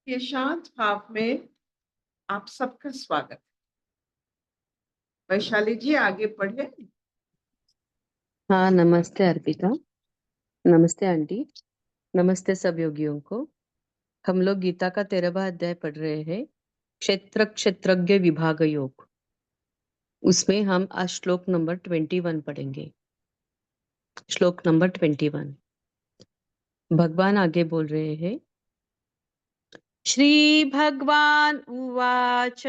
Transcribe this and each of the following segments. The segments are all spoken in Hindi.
ये शांत भाव में आप सबका स्वागत है। वैशाली जी आगे पढ़े। हाँ, नमस्ते अर्पिता। नमस्ते आंटी। नमस्ते सब योगियों को। हम लोग गीता का 13वां अध्याय पढ़ रहे हैं, क्षेत्र क्षेत्रज्ञ विभाग योग। उसमें हम आज श्लोक नंबर 21 पढ़ेंगे। श्लोक नंबर 21। भगवान आगे बोल रहे हैं, श्री भगवान उवाच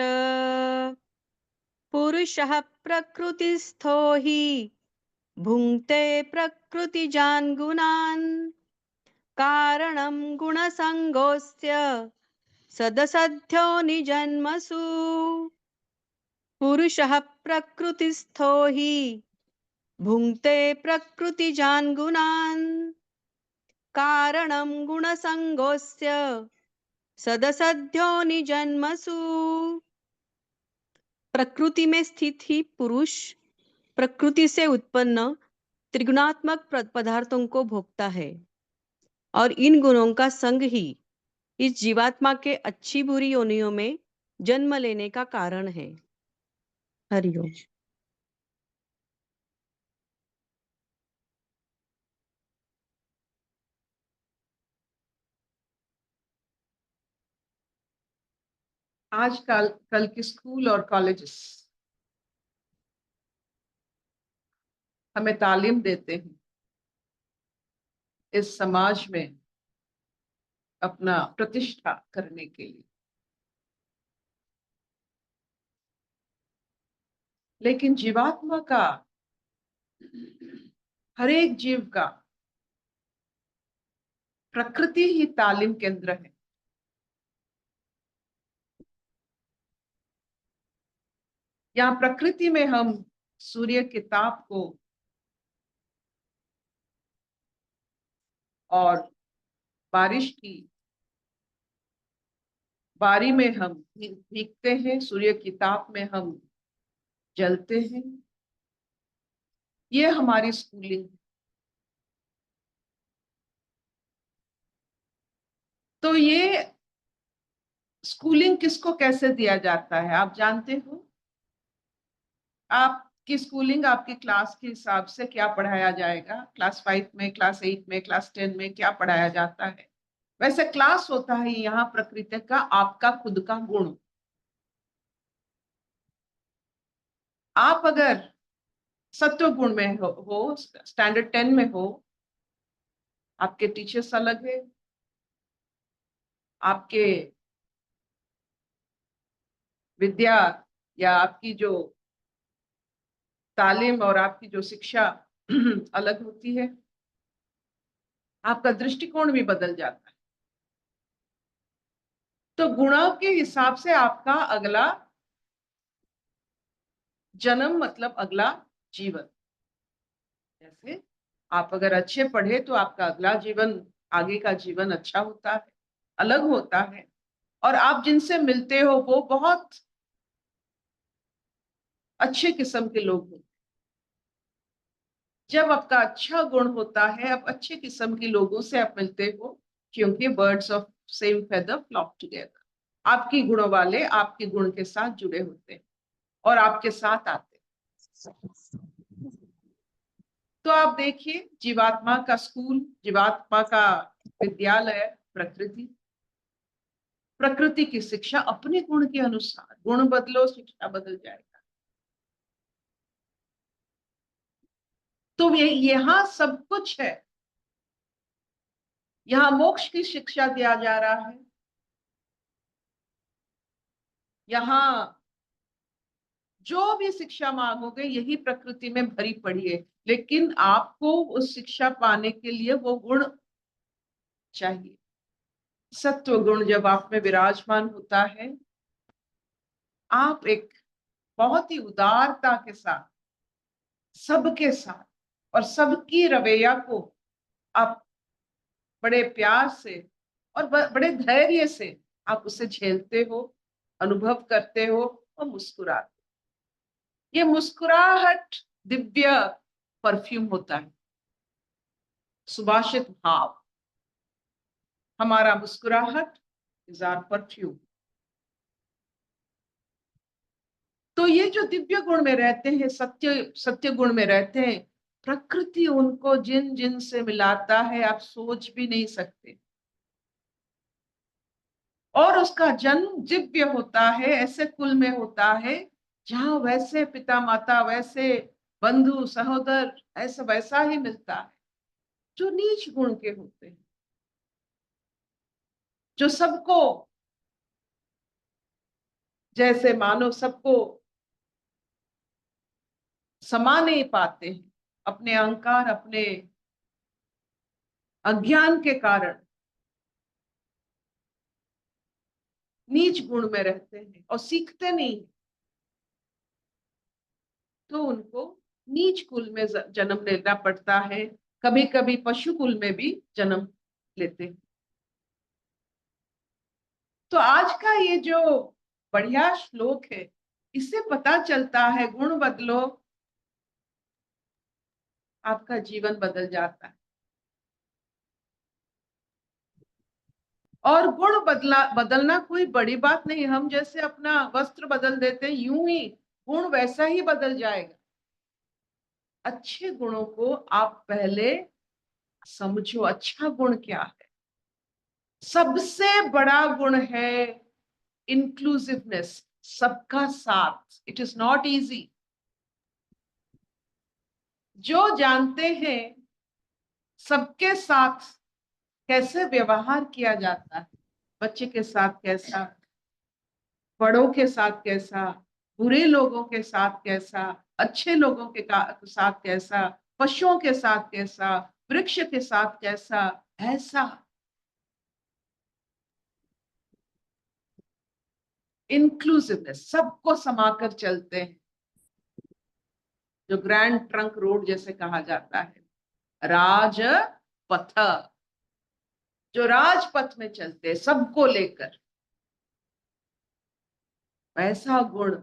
पुरुषः प्रकृतिस्थो हि भुङ्क्ते प्रकृतिजान् गुणान् कारणं गुणसङ्गोऽस्य सदसद्यो निजन्मसु। पुरुषः प्रकृतिस्थो हि भुङ्क्ते प्रकृतिजान् गुणान् कारणं गुणसङ्गोऽस्य सदसद्यो निजन्मसु। प्रकृति में स्थित ही पुरुष प्रकृति से उत्पन्न त्रिगुणात्मक पदार्थों को भोगता है और इन गुणों का संग ही इस जीवात्मा के अच्छी बुरी योनियों में जन्म लेने का कारण है। हरिओम। आज कल के स्कूल और कॉलेजेस हमें तालीम देते हैं इस समाज में अपना प्रतिष्ठा करने के लिए, लेकिन जीवात्मा का, हर एक जीव का प्रकृति ही तालीम केंद्र है। यहाँ प्रकृति में हम सूर्य के ताप को और बारिश की बारी में हम भीगते हैं, सूर्य की ताप में हम जलते हैं। ये हमारी स्कूलिंग है। तो ये स्कूलिंग किसको कैसे दिया जाता है आप जानते हो? आपकी स्कूलिंग आपकी क्लास के हिसाब से क्या पढ़ाया जाएगा, क्लास 5 में, क्लास 8 में, क्लास 10 में क्या पढ़ाया जाता है, वैसे क्लास होता है यहाँ प्रकृति का आपका खुद का गुण। आप अगर सत्व गुण में हो स्टैंडर्ड 10 में हो, आपके टीचर्स अलग है, आपके विद्या या आपकी जो तालीम और आपकी जो शिक्षा अलग होती है, आपका दृष्टिकोण भी बदल जाता है। तो गुणों के हिसाब से आपका अगला जन्म मतलब अगला जीवन। जैसे आप अगर अच्छे पढ़े तो आपका अगला जीवन, आगे का जीवन अच्छा होता है, अलग होता है। और आप जिनसे मिलते हो वो बहुत अच्छे किस्म के लोग होते हैं। जब आपका अच्छा गुण होता है, आप अच्छे किस्म के लोगों से आप मिलते हो, क्योंकि birds of same feather flock together. आपकी गुणों वाले आपके गुण के साथ जुड़े होते हैं और आपके साथ आते हैं। तो आप देखिए, जीवात्मा का स्कूल, जीवात्मा का विद्यालय प्रकृति, प्रकृति की शिक्षा अपने गुण के अनुसार। गुण बदलो शिक्षा बदल जाएगा। तो ये यहाँ सब कुछ है। यहाँ मोक्ष की शिक्षा दिया जा रहा है। यहाँ जो भी शिक्षा मांगोगे यही प्रकृति में भरी पड़ी है, लेकिन आपको उस शिक्षा पाने के लिए वो गुण चाहिए। सत्व गुण जब आप में विराजमान होता है, आप एक बहुत ही उदारता के साथ, सबके साथ और सबकी रवैया को आप बड़े प्यार से और बड़े धैर्य से आप उसे झेलते हो, अनुभव करते हो और मुस्कुराते। ये मुस्कुराहट दिव्य परफ्यूम होता है, सुभाषित भाव। हमारा मुस्कुराहट इज आवर परफ्यूम। तो ये जो दिव्य गुण में रहते हैं, सत्य गुण में रहते हैं, प्रकृति उनको जिन जिन से मिलाता है आप सोच भी नहीं सकते। और उसका जन्म दिव्य होता है, ऐसे कुल में होता है जहां वैसे पिता माता, वैसे बंधु सहोदर, ऐसा वैसा ही मिलता है जो नीच गुण के होते हैं, जो सबको जैसे मानो सबको समा नहीं पाते हैं, अपने अहंकार, अपने अज्ञान के कारण नीच गुण में रहते हैं और सीखते नहीं, तो उनको नीच कुल में जन्म लेना पड़ता है। कभी कभी पशु कुल में भी जन्म लेते हैं। तो आज का ये जो बढ़िया श्लोक है, इससे पता चलता है गुण बदलो, आपका जीवन बदल जाता है। और गुण बदलना कोई बड़ी बात नहीं। हम जैसे अपना वस्त्र बदल देते हैं, यूं ही गुण वैसा ही बदल जाएगा। अच्छे गुणों को आप पहले समझो, अच्छा गुण क्या है। सबसे बड़ा गुण है इंक्लूसिवनेस, सबका साथ। It is not easy. जो जानते हैं सबके साथ कैसे व्यवहार किया जाता है, बच्चे के साथ कैसा, बड़ों के साथ कैसा, बुरे लोगों के साथ कैसा, अच्छे लोगों के साथ कैसा, पशुओं के साथ कैसा, वृक्ष के साथ कैसा, ऐसा इंक्लूसिवनेस, सबको समाकर चलते हैं, जो ग्रैंड ट्रंक रोड जैसे कहा जाता है, राजपथ, जो राजपथ में चलते हैं सबको लेकर। ऐसा गुण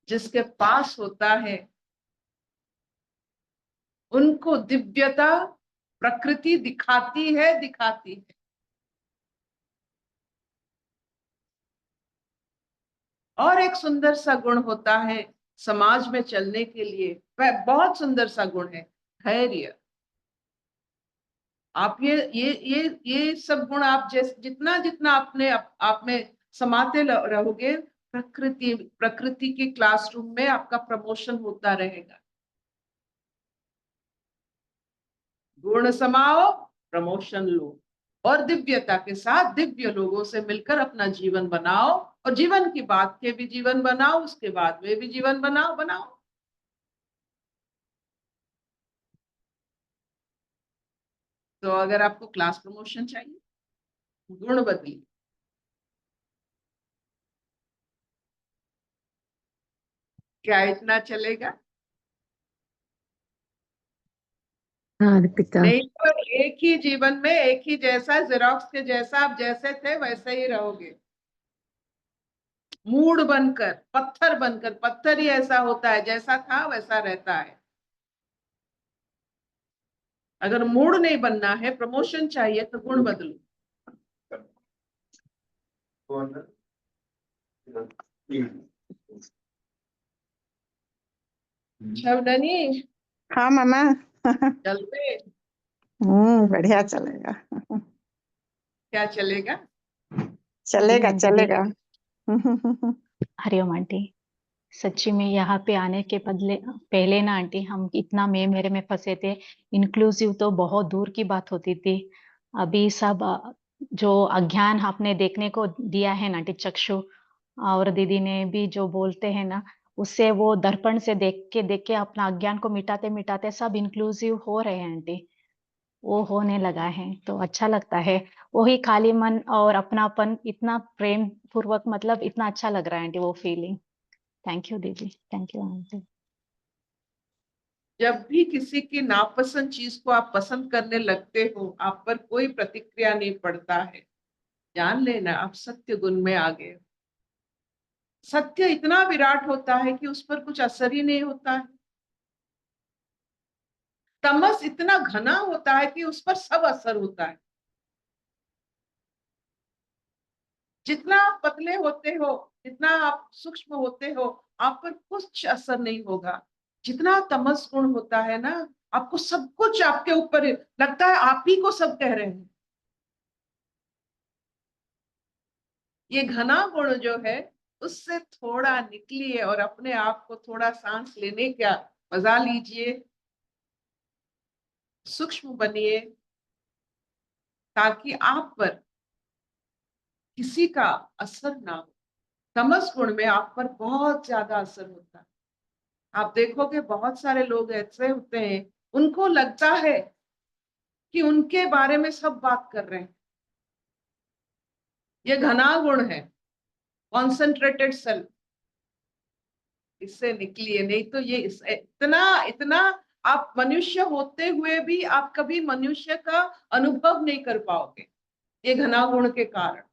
जिसके पास होता है, उनको दिव्यता प्रकृति दिखाती है, दिखाती है। और एक सुंदर सा गुण होता है समाज में चलने के लिए, वह बहुत सुंदर सा गुण है धैर्य। आप ये सब गुण आप जितना जितना अपने आप में समाते रहोगे, प्रकृति के क्लासरूम में आपका प्रमोशन होता रहेगा। गुण समाओ, प्रमोशन लो, और दिव्यता के साथ दिव्य लोगों से मिलकर अपना जीवन बनाओ, और जीवन की बात के भी जीवन बनाओ, उसके बाद में भी जीवन बनाओ। तो अगर आपको क्लास प्रमोशन चाहिए, गुण बदलिए। क्या इतना चलेगा? हाँ अर्पिता। नहीं तो एक ही जीवन में एक ही जैसा, जेरोक्स के जैसा, आप जैसे थे वैसे ही रहोगे। मूड बनकर, पत्थर बनकर, पत्थर ही ऐसा होता है, जैसा था वैसा रहता है। अगर मूड नहीं बनना है, प्रमोशन चाहिए, तो गुण बदलो। शवननी, हाँ मामा। चलते? बढ़िया चलेगा। क्या चलेगा? चलेगा आंटी चलेगा। हरिओम आंटी। सच्ची में यहाँ पे आने के बदले पहले ना आंटी हम इतना मैं मेरे में फंसे थे। इंक्लूसिव तो बहुत दूर की बात होती थी। अभी सब जो अज्ञान आपने देखने को दिया है ना आंटी, चक्षु और दीदी ने भी जो बोलते हैं ना, उससे वो दर्पण से देख के अपना अज्ञान को मिटाते मिटाते सब इंक्लूसिव हो रहे हैं आंटी। वो होने लगा है तो अच्छा लगता है। वही खाली मन और अपनापन, इतना प्रेम पूर्वक, मतलब इतना अच्छा लग रहा है आंटी वो फीलिंग। थैंक यू दीदी, थैंक यू आंटी। जब भी किसी की नापसंद चीज को आप पसंद करने लगते हो, आप पर कोई प्रतिक्रिया नहीं पड़ता है, जान लेना आप सत्य गुण में आ गए। सत्य इतना विराट होता है कि उस पर कुछ असर ही नहीं होता है। तमस इतना घना होता है कि उस पर सब असर होता है। जितना आप पतले होते हो, जितना आप सूक्ष्म होते हो, आप पर कुछ असर नहीं होगा। जितना तमस गुण होता है ना, आपको सब कुछ आपके ऊपर लगता है, आप ही को सब कह रहे हैं। ये घना गुण जो है, उससे थोड़ा निकलिए और अपने आप को थोड़ा सांस लेने का मजा लीजिए, सूक्ष्म बनिए, ताकि आप पर किसी का असर ना हो। तमस गुण में आप पर बहुत ज्यादा असर होता है। आप देखोगे बहुत सारे लोग ऐसे होते हैं, उनको लगता है कि उनके बारे में सब बात कर रहे हैं। ये घना गुण है, कॉन्सेंट्रेटेड सेल्फ। इससे निकलिए, नहीं तो ये इतना इतना आप मनुष्य होते हुए भी आप कभी मनुष्य का अनुभव नहीं कर पाओगे, ये घना गुण के कारण।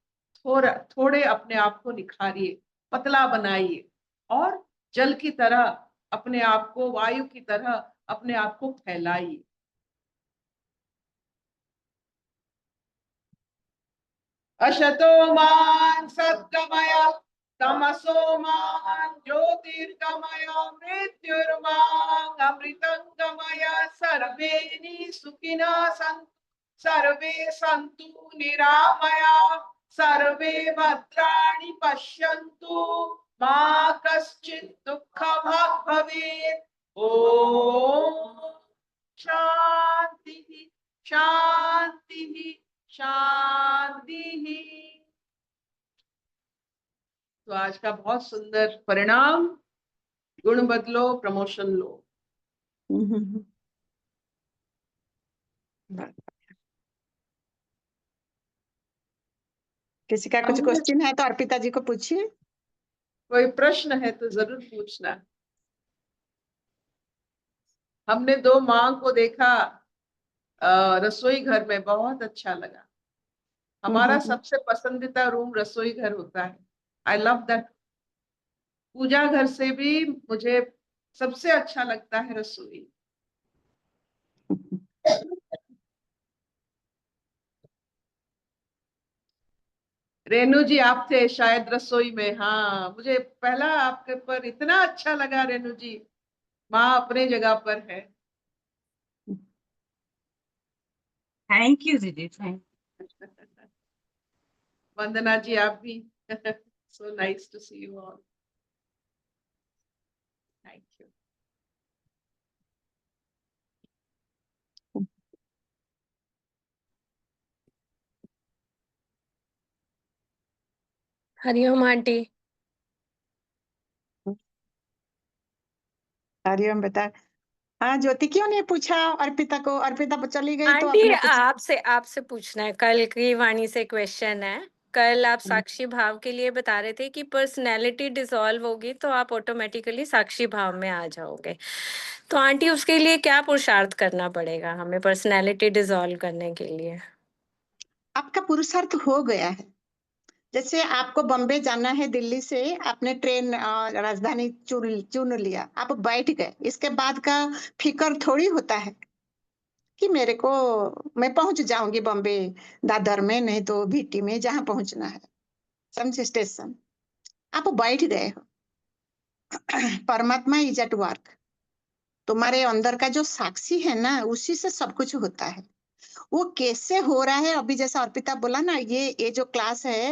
थोड़े अपने आप को निखारिए, पतला बनाइए, और जल की तरह अपने आप को, वायु की तरह अपने आप को फैलाइए। अशतो मान सद्गमय, तमसो मान ज्योतिर्गमय, मृत्युर्मां अमृतंगमय। सर्वे सुखिनः सन्तु, सर्वे सन्तु निरामया, सर्वे भद्राणि पश्यन्तु, मा कश्चित् दुःखभाग् भवेत्। ओम शांति शांति शांति। तो आज का बहुत सुंदर परिणाम, गुण बदलो, प्रमोशन लो। किसी का कुछ क्वेश्चन है तो अर्पिता जी को पूछिए। कोई प्रश्न है तो जरूर पूछना। हमने 2 माँ को देखा रसोई घर में, बहुत अच्छा लगा। हमारा सबसे पसंदीदा रूम रसोई घर होता है। I love that. पूजा घर से भी मुझे सबसे अच्छा लगता है रसोई। रेनू जी आप थे शायद रसोई में। हाँ, मुझे पहला आपके पर इतना अच्छा लगा रेनू जी। माँ अपने जगह पर है। थैंक यू दीदी, थैंक। वंदना जी आप भी। So nice to see you all. Thank you. Hariom आंटी। हरिओम बेटा। हाँ ज्योति क्यों नहीं पूछा अर्पिता को? अर्पिता चली गई तो आंटी अपने कुछ। आपसे पूछना है, कल की वाणी से क्वेश्चन है। कल आप साक्षी भाव के लिए बता रहे थे कि पर्सनैलिटी डिसॉल्व होगी तो आप ऑटोमेटिकली साक्षी भाव में आ जाओगे। तो आंटी उसके लिए क्या पुरुषार्थ करना पड़ेगा हमें पर्सनैलिटी डिसॉल्व करने के लिए? आपका पुरुषार्थ हो गया है। जैसे आपको बॉम्बे जाना है दिल्ली से, आपने ट्रेन राजधानी चुन लिया, आप बैठ गए, इसके बाद का फिक्र थोड़ी होता है कि मेरे को, मैं पहुंच जाऊंगी बॉम्बे दादर में, नहीं तो भीटी में, जहां पहुंचना है समझे स्टेशन। आप बैठ गए हो। परमात्मा इज एट वर्क। तुम्हारे अंदर का जो साक्षी है ना, उसी से सब कुछ होता है। वो कैसे हो रहा है, अभी जैसा अर्पिता बोला ना, ये जो क्लास है,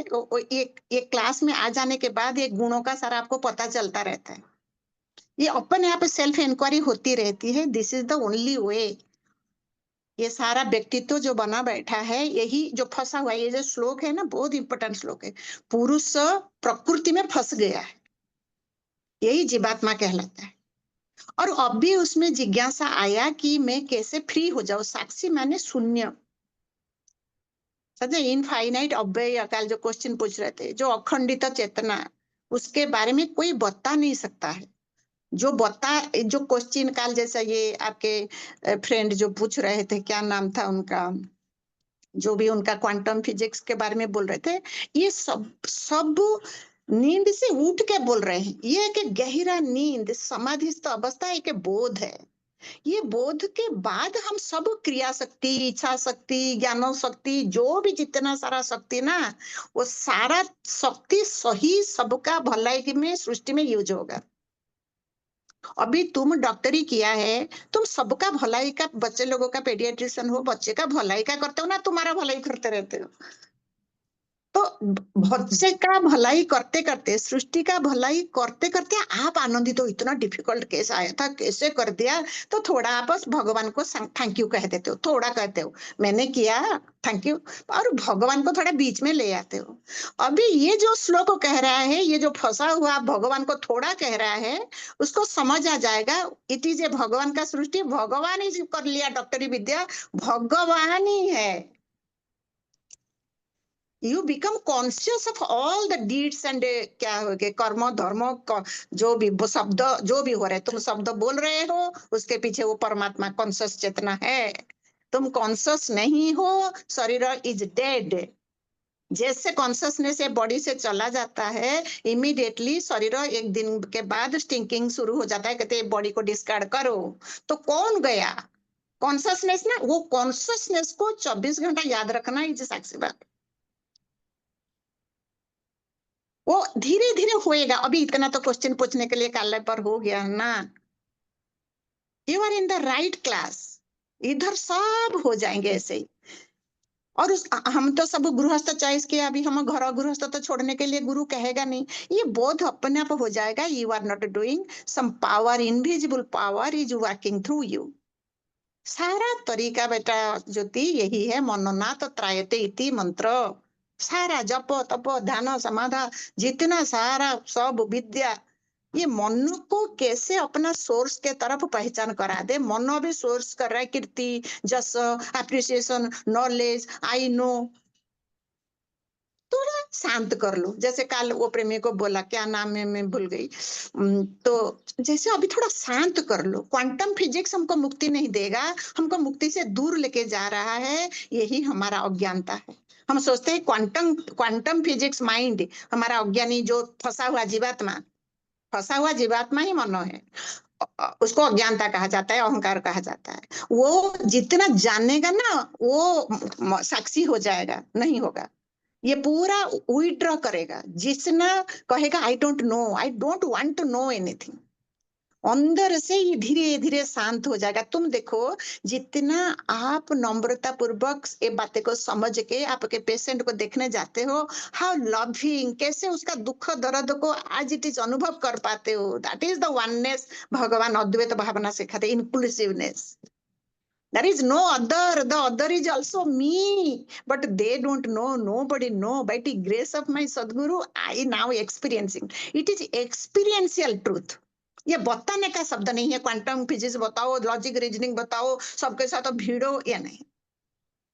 ये क्लास में आ जाने के बाद ये गुणों का सारा आपको पता चलता रहता है। ये अपने आप सेल्फ इंक्वायरी होती रहती है। दिस इज द ओनली वे। ये सारा व्यक्तित्व जो बना बैठा है, यही जो फंसा हुआ है, ये जो श्लोक है ना, बहुत इंपॉर्टेंट श्लोक है। पुरुष प्रकृति में फंस गया है, यही जीवात्मा कहलाता है। और अब भी उसमें जिज्ञासा आया कि मैं कैसे फ्री हो जाऊं। साक्षी माने शून्य, समझे? इनफाइनाइट अव्यय अकाल जो क्वेश्चन पूछ रहे थे, जो अखंडित चेतना, उसके बारे में कोई बता नहीं सकता है। जो क्वेश्चन काल जैसा, ये आपके फ्रेंड जो पूछ रहे थे, क्या नाम था उनका, जो भी उनका क्वांटम फिजिक्स के बारे में बोल रहे थे, ये सब नींद से उठ के बोल रहे हैं। ये एक गहरा नींद, समाधिस्थ अवस्था एक बोध है। ये बोध के बाद हम सब क्रिया शक्ति, इच्छा शक्ति, ज्ञान शक्ति, जो भी जितना सारा शक्ति ना, वो सारा शक्ति सही सबका भलाई में सृष्टि में यूज होगा। अभी तुम डॉक्टरी किया है, तुम सबका भलाई का, बच्चे लोगों का पेडियाट्रिशियन हो, बच्चे का भलाई का करते हो ना, तुम्हारा भलाई करते रहते हो। तो बच्चे का भलाई करते करते, सृष्टि का भलाई करते करते आप आनंदित हो, इतना डिफिकल्ट केस आया था, कैसे कर दिया। तो थोड़ा आप बस भगवान को थैंक यू कह देते हो, थोड़ा कहते हो मैंने किया थैंक यू, और भगवान को थोड़ा बीच में ले आते हो। अभी ये जो श्लोक कह रहा है, ये जो फंसा हुआ भगवान को थोड़ा कह रहा है, उसको समझ आ जाएगा। इट इज ए भगवान का सृष्टि, भगवान ही कर लिया डॉक्टरी विद्या, भगवान ही है। You become conscious of all the deeds and क्या हो गए कर्म धर्म, जो भी वो शब्द जो भी हो रहे, तुम शब्द बोल रहे हो, उसके पीछे वो परमात्मा कॉन्शियस चेतना है। तुम कॉन्शियस नहीं हो, शरीर इज डेड। जैसे कॉन्शियसनेस बॉडी से चला जाता है, इमीडिएटली शरीर एक दिन के बाद स्टिंकिंग शुरू हो जाता है, कहते हैं बॉडी को डिस्कार्ड करो। तो कौन गया? कॉन्शियसनेस ना, वो कॉन्शियसनेस को 24 घंटा याद रखना इज साक्षी बात। वो धीरे धीरे होएगा। अभी इतना तो क्वेश्चन पूछने के लिए काले पर हो गया ना। You are in the right class, इधर सब हो जाएंगे ऐसे ही। और हम तो सब गृहस्थ चॉइस किए, अभी हम घर गृहस्थ तो छोड़ने के लिए गुरु कहेगा नहीं, ये बोध अपने आप हो जाएगा। You are not doing, some power, invisible power is working through you. सारा तरीका बेटा ज्योति यही है, मनोनाथ त्रायते इति मंत्र। सारा जप तप ध्यान समाधा, जितना सारा सब विद्या, ये मन को कैसे अपना सोर्स के तरफ पहचान करा दे। मन भी सोर्स कर रहा है कीर्ति, जस, एप्रिसिएशन, नॉलेज, आई नो। थोड़ा शांत कर लो। जैसे कल वो प्रेमी को बोला, क्या नाम है मैं भूल गई, तो जैसे अभी थोड़ा शांत कर लो। क्वांटम फिजिक्स हमको मुक्ति नहीं देगा, हमको मुक्ति से दूर लेके जा रहा है, यही हमारा अज्ञानता है। हम सोचते हैं क्वांटम फिजिक्स माइंड, हमारा अज्ञानी जो फंसा हुआ जीवात्मा ही मन है, उसको अज्ञानता कहा जाता है, अहंकार कहा जाता है। वो जितना जानेगा ना, वो साक्षी हो जाएगा, नहीं होगा। ये पूरा विड्रॉ करेगा। जिसना कहेगा I don't know, I don't want to know anything, अंदर से ये धीरे धीरे शांत हो जाएगा। तुम देखो, जितना आप नम्रता पूर्वक ये बातें को समझ के आपके पेशेंट को देखने जाते हो, हाउ लविंग, कैसे उसका दुख दर्द को आज इट इज अनुभव कर पाते हो। दैट इज द वननेस भगवान अद्वैत भावना सिखाते, inclusiveness. There is no other. The other is also me, but they don't know. Nobody know. By the grace of my Sadguru, I now experiencing. It is experiential truth. ये बताने का शब्द नहीं है। क्वांटम फिजिक्स बताओ, लॉजिक रीजनिंग बताओ, सबके साथ भिड़ो, ये नहीं।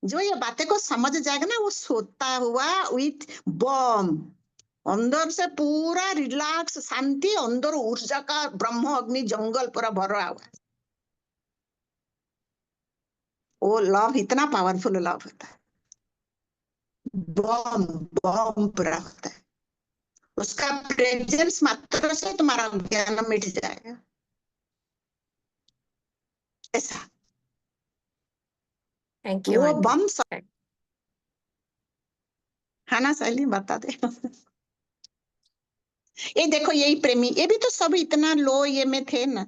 जो ये बातें को समझ जाएगा ना, वो सोता हुआ विथ बॉम, अंदर से पूरा रिलैक्स, शांति, अंदर ऊर्जा का ब्रह्म अग्नि जंगल पूरा भरा हुआ। वो लव इतना पावरफुल लव होता है, बॉम बॉम पूरा होता है। उसका प्रेजेंस मात्र से तुम्हारा ज्ञान मिट जाएगा, ऐसा। थैंक यू वो बम आंटी। है ना शैली, बता दे। ये देखो, यही प्रेमी, ये भी तो सब इतना लो ये में थे ना,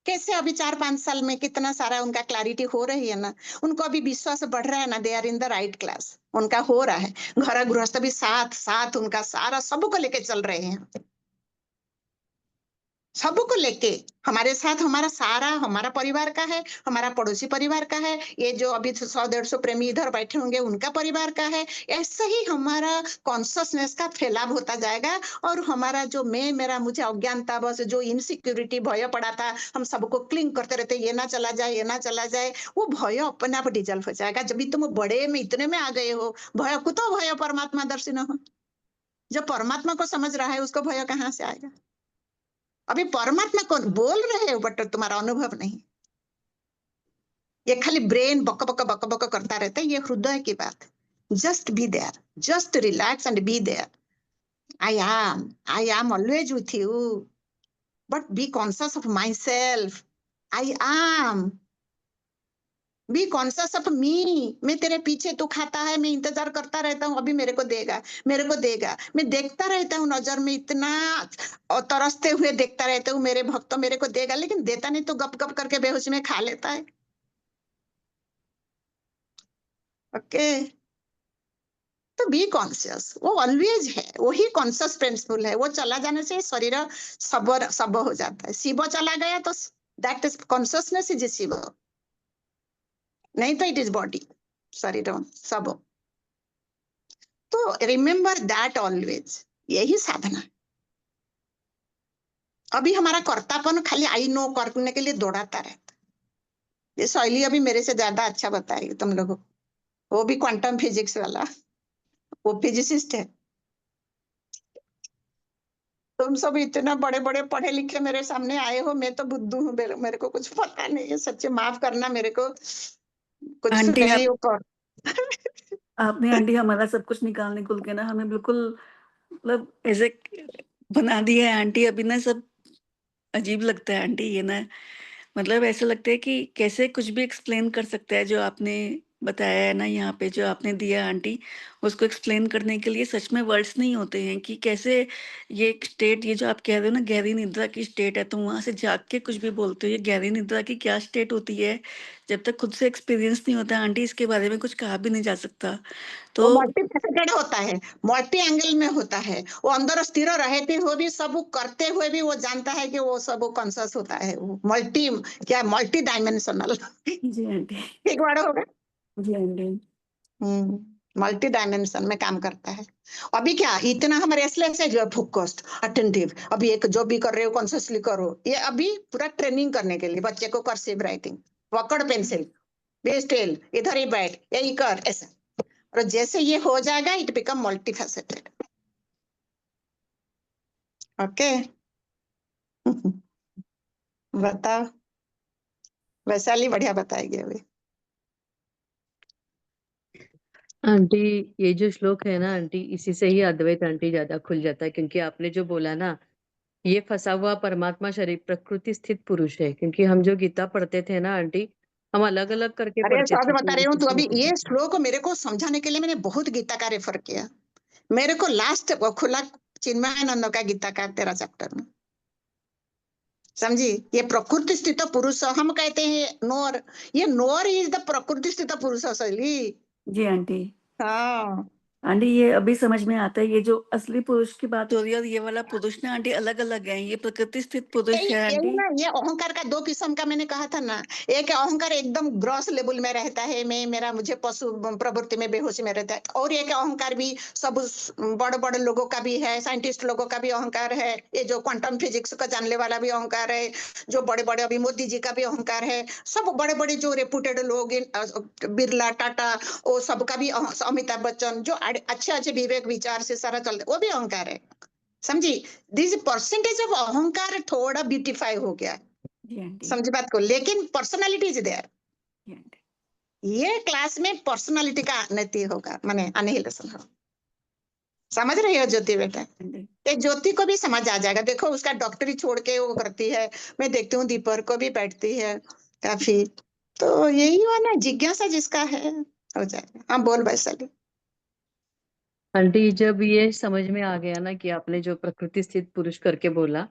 कैसे अभी 4-5 साल में कितना सारा उनका क्लैरिटी हो रही है ना, उनको अभी विश्वास बढ़ रहा है ना, they are in the right class, उनका हो रहा है। घर गृहस्थ भी साथ साथ उनका सारा सबको लेके चल रहे हैं, सबको लेके हमारे साथ। हमारा सारा, हमारा परिवार का है, हमारा पड़ोसी परिवार का है, ये जो अभी 100-150 प्रेमी इधर बैठे होंगे उनका परिवार का है। ऐसे ही हमारा कॉन्शियसनेस का फैलाव होता जाएगा। और हमारा जो मैं, मेरा, मुझे अज्ञानता, बस जो इनसिक्योरिटी भय पड़ा था, हम सबको क्लिंग करते रहते, ये ना चला जाए, ये ना चला जाए, वो भय अपने आप डिजल्व हो जाएगा। जब भी तुम बड़े में इतने में आ गए हो, भय कुतो भय परमात्मा दर्शन हो। जब परमात्मा को समझ रहा है, उसको भय कहाँ से आएगा? अभी परमात्मा को बोल रहे हो, बट तुम्हारा अनुभव नहीं। ये खाली ब्रेन बक बक बक बक करता रहता है, ये हृदय की बात। Just be there, just relax and be there. I am always with you, but be conscious of myself. I am, be conscious of me. मैं तेरे पीछे, तू खाता है, मैं इंतजार करता रहता हूँ, अभी मेरे को देगा, मेरे को देगा। मैं देखता रहता हूँ, नजर में इतना और तरसते हुए देखता रहता हूँ, मेरे भक्त मेरे को देगा, लेकिन देता नहीं तो गप गप करके बेहोशी में खा लेता है। ओके, तो बी कॉन्शियस, वो ऑलवेज है, वही कॉन्शियस प्रिंसिपल है। वो चला जाने से शरीर सब हो जाता है। शिव चला गया तो that is consciousness is Shiva, नहीं तो इट इज बॉडी, शरीर सब। तो रिमेम्बर दैट ऑलवेज, यही साधना। अभी हमारा कर्तापन खाली आई नो करने के लिए दौड़ाता रहता। ये शैली अभी मेरे से ज्यादा अच्छा बताएगी तुम लोगों को, वो भी क्वांटम फिजिक्स वाला, वो फिजिसिस्ट है। तुम सब इतना बड़े बड़े पढ़े लिखे मेरे सामने आए हो, मैं तो बुद्धू हूँ, मेरे को कुछ पता नहीं है। सच्चे माफ करना, मेरे को कुछ आंटी नहीं वो कर। आपने आंटी हमारा सब कुछ निकालने खुल के ना हमें बिल्कुल मतलब ऐसे बना दिया है आंटी। अभी ना सब अजीब लगता है आंटी, ये ना मतलब ऐसा लगता है कि कैसे कुछ भी एक्सप्लेन कर सकता है जो आपने बताया है ना यहाँ पे, जो आपने दिया आंटी, उसको एक्सप्लेन करने के लिए सच में वर्ड्स नहीं होते हैं कि कैसे ये एक स्टेट, ये जो आप कह रहे हो ना गहरी निद्रा की स्टेट है, तुम वहां से जाग के कुछ भी बोलते हो। ये गहरी निद्रा की क्या स्टेट होती है, जब तक खुद से एक्सपीरियंस नहीं होता आंटी, इसके बारे में कुछ कहा भी नहीं जा सकता। वो तो मल्टी फैसेटेड होता है, मल्टी एंगल में होता है। वो अंदर स्थिर रहते हुए भी, सब करते हुए भी वो जानता है कि वो सब कॉन्शियस होता है। वो मल्टी, क्या मल्टी डायमेंशनल जी आंटी, एक वर्ड होगा। जी आंटी, मल्टी डायमेंशन में काम करता है। अभी क्या इतना हम रेस्टलेस है, जो फोकस्ड अटेंटिव, अभी एक जो भी कर रहे हो कॉन्शियसली करो। ये अभी पूरा ट्रेनिंग करने के लिए बच्चे को कर्सिव राइटिंग, पकड़ पेंसिल, बेस्टेल, इधर ही बैठ, यही कर, ऐसा। और जैसे ये हो जाएगा, it become multi faceted. Okay, बताओ। वैशाली बढ़िया बताएगी अभी। आंटी ये जो श्लोक है ना आंटी, इसी से ही अद्वैत आंटी ज्यादा खुल जाता है, क्योंकि आपने जो बोला ना, ये फंसा हुआ परमात्मा शरीर प्रकृति स्थित पुरुष है। क्योंकि हम जो गीता पढ़ते थे ना आंटी, हम अलग अलग करके अरे पढ़ते सच थे बता कि रही हूँ, इसी तो से अभी होते ये थे। श्लोक मेरे को समझाने के लिए मैंने बहुत गीता का रेफर किया। मेरे को लास्ट खुला चिन्मयानंद का गीता का 13 चैप्टर में, समझी। ये प्रकृति स्थित पुरुष हम कहते हैं नोर, ये नोर इज द प्रकृति स्थित पुरुष शैली। जी आंटी, हाँ, आंटी ये अभी समझ में आता है, ये जो असली पुरुष की बात हो रही है और ये वाला पुरुष ना आंटी अलग अलग है। ये प्रकृति स्थित पुरुष यही है यही आंटी। ना, ये अहंकार का दो किस्म का मैंने कहा था ना। एक अहंकार एकदम ग्रॉस लेवल में रहता है, मैं मेरा मुझे पशु प्रवृत्ति में बेहोशी में रहता है। और एक अहंकार भी सब बड़े बड़े लोगों का भी है, साइंटिस्ट लोगों का भी अहंकार है। ये जो क्वांटम फिजिक्स का जानने वाला भी अहंकार है, जो बड़े बड़े अभी मोदी जी का भी अहंकार है। सब बड़े बड़े जो रेपुटेड लोग, बिरला, टाटा, वो सबका भी अमिताभ बच्चन, जो अच्छे अच्छे विवेक विचार से सारा चलते, वो भी अहंकार है, समझी। दिस परसेंटेज ऑफ अहंकार थोड़ा ब्यूटिफाई हो गया, जी आंटी, समझ बात को, लेकिन पर्सनालिटी इज देयर। जी आंटी, ये क्लास में पर्सनालिटी का अनति होगा, माने अनहिलेशन होगा। समझ रही हो ज्योति बेटा? आंटी। ये ज्योति को भी समझ आ जाएगा। देखो उसका डॉक्टरी छोड़ के वो करती है, मैं देखती हूँ दीपर को भी बैठती है काफी। तो यही हुआ ना, जिज्ञासा जिसका है हो जाएगा। हाँ बोल वैशाली। आंटी जब ये समझ में आ गया ना कि आपने जो प्रकृति स्थित पुरुष करके बोला,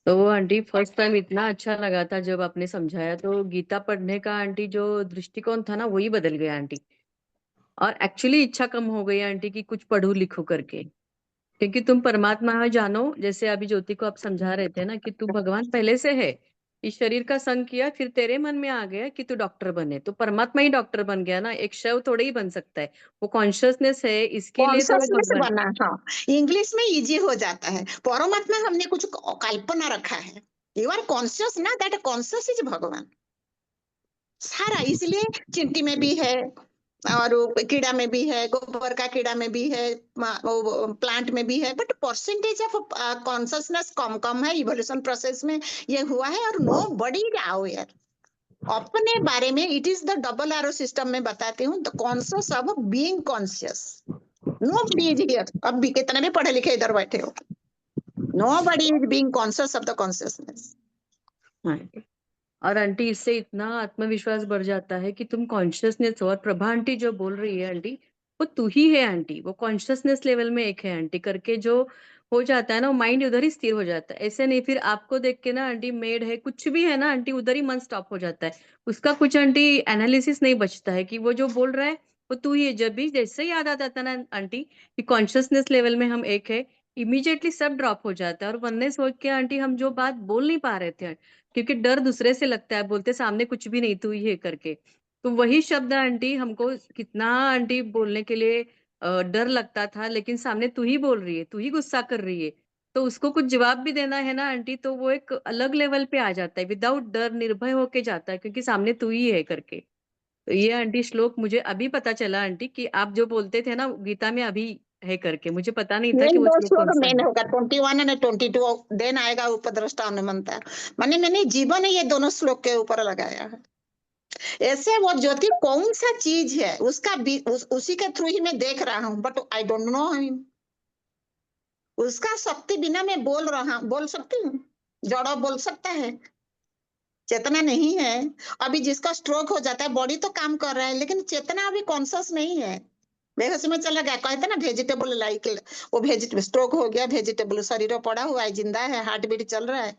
तो वो आंटी फर्स्ट टाइम इतना अच्छा लगा था जब आपने समझाया। तो गीता पढ़ने का आंटी जो दृष्टिकोण था ना, वही बदल गया आंटी। और एक्चुअली इच्छा कम हो गई आंटी कि कुछ पढ़ू लिखू करके। क्योंकि तुम परमात्मा जानो, जैसे अभी ज्योति को आप समझा रहे थे ना कि तू भगवान पहले से है। इस शरीर का संग किया, फिर तेरे मन में आ गया कि तू डॉक्टर बने, तो परमात्मा ही डॉक्टर बन गया ना, एक शव थोड़े ही बन सकता है। वो कॉन्शियसनेस है, इसके लिए तो वो कॉन्सियसनेस भगवान। बना, हाँ, इंग्लिश में इजी हो जाता है। परमात्मा हमने कुछ कल्पना रखा है। यू आर कॉन्शियस ना, दैट कॉन्शियस इज भगवान सारा। इसलिए चींटी में भी है, और कीड़ा में भी है, गोबर का कीड़ा में भी है, प्लांट में भी है। बट परसेंटेज ऑफ कॉन्शियसनेस कम कम है इवोल्यूशन प्रोसेस में, ये हुआ है। और नो बडी अवेयर अपने बारे में। It is the double arrow system में बताती हूँ, the conscious of being conscious. Nobody is here. अब भी कितने भी पढ़े लिखे इधर बैठे हो, nobody is being conscious of the consciousness. और आंटी इससे इतना आत्मविश्वास बढ़ जाता है कि तुम कॉन्शियसनेस हो। और प्रभा आंटी जो बोल रही है आंटी, वो तू ही है आंटी, वो कॉन्शियसनेस लेवल में एक है आंटी करके जो हो जाता है ना, वो माइंड उधर ही स्थिर हो जाता है। ऐसे नहीं फिर आपको देख के ना आंटी, मेड है कुछ भी है ना आंटी, उधर ही मन स्टॉप हो जाता है, उसका कुछ आंटी एनालिसिस नहीं बचता है कि वो जो बोल रहा है वो तू ही है। जब भी जैसे याद आ जाता है ना आंटी कि कॉन्शियसनेस लेवल में हम एक है, इमीडिएटली सब ड्रॉप हो जाता है। और वननेस हो के आंटी हम जो बात बोल नहीं पा रहे थे, क्योंकि डर दूसरे से लगता है, बोलते सामने कुछ भी नहीं तू ही है करके, तो वही शब्द आंटी हमको कितना आंटी बोलने के लिए डर लगता था, लेकिन सामने तू ही बोल रही है, तू ही गुस्सा कर रही है, तो उसको कुछ जवाब भी देना है ना आंटी, तो वो एक अलग लेवल पे आ जाता है, विदाउट डर निर्भय होके जाता है, क्योंकि सामने तू ही है करके। तो ये आंटी श्लोक मुझे अभी पता चला आंटी कि आप जो बोलते थे ना गीता में अभी है करके, मुझे पता नहीं था ये कि वो दो श्लोक श्लोक कौन सा मेन है। होगा 21 और 22, देन आएगा उपद्रष्टा अनुमंता। मैंने जीवन ये दोनों श्लोक के ऊपर लगाया है। ऐसे वो ज्योति कौन सा चीज है उसका उसी के थ्रू ही मैं देख रहा हूँ, but I don't know him. उसका शक्ति बिना मैं बोल सकती हूँ? जड़ो बोल सकता है, चेतना नहीं है। अभी जिसका स्ट्रोक हो जाता है, बॉडी तो काम कर रहा है लेकिन चेतना अभी कॉन्शियस नहीं है, बेहोशी में चला गया। कहते ना वेजिटेबल लाइक, वो वेजिटेबल स्ट्रोक हो गया, वेजिटेबल शरीर पड़ा हुआ है, जिंदा है, हार्ट बीट चल रहा है,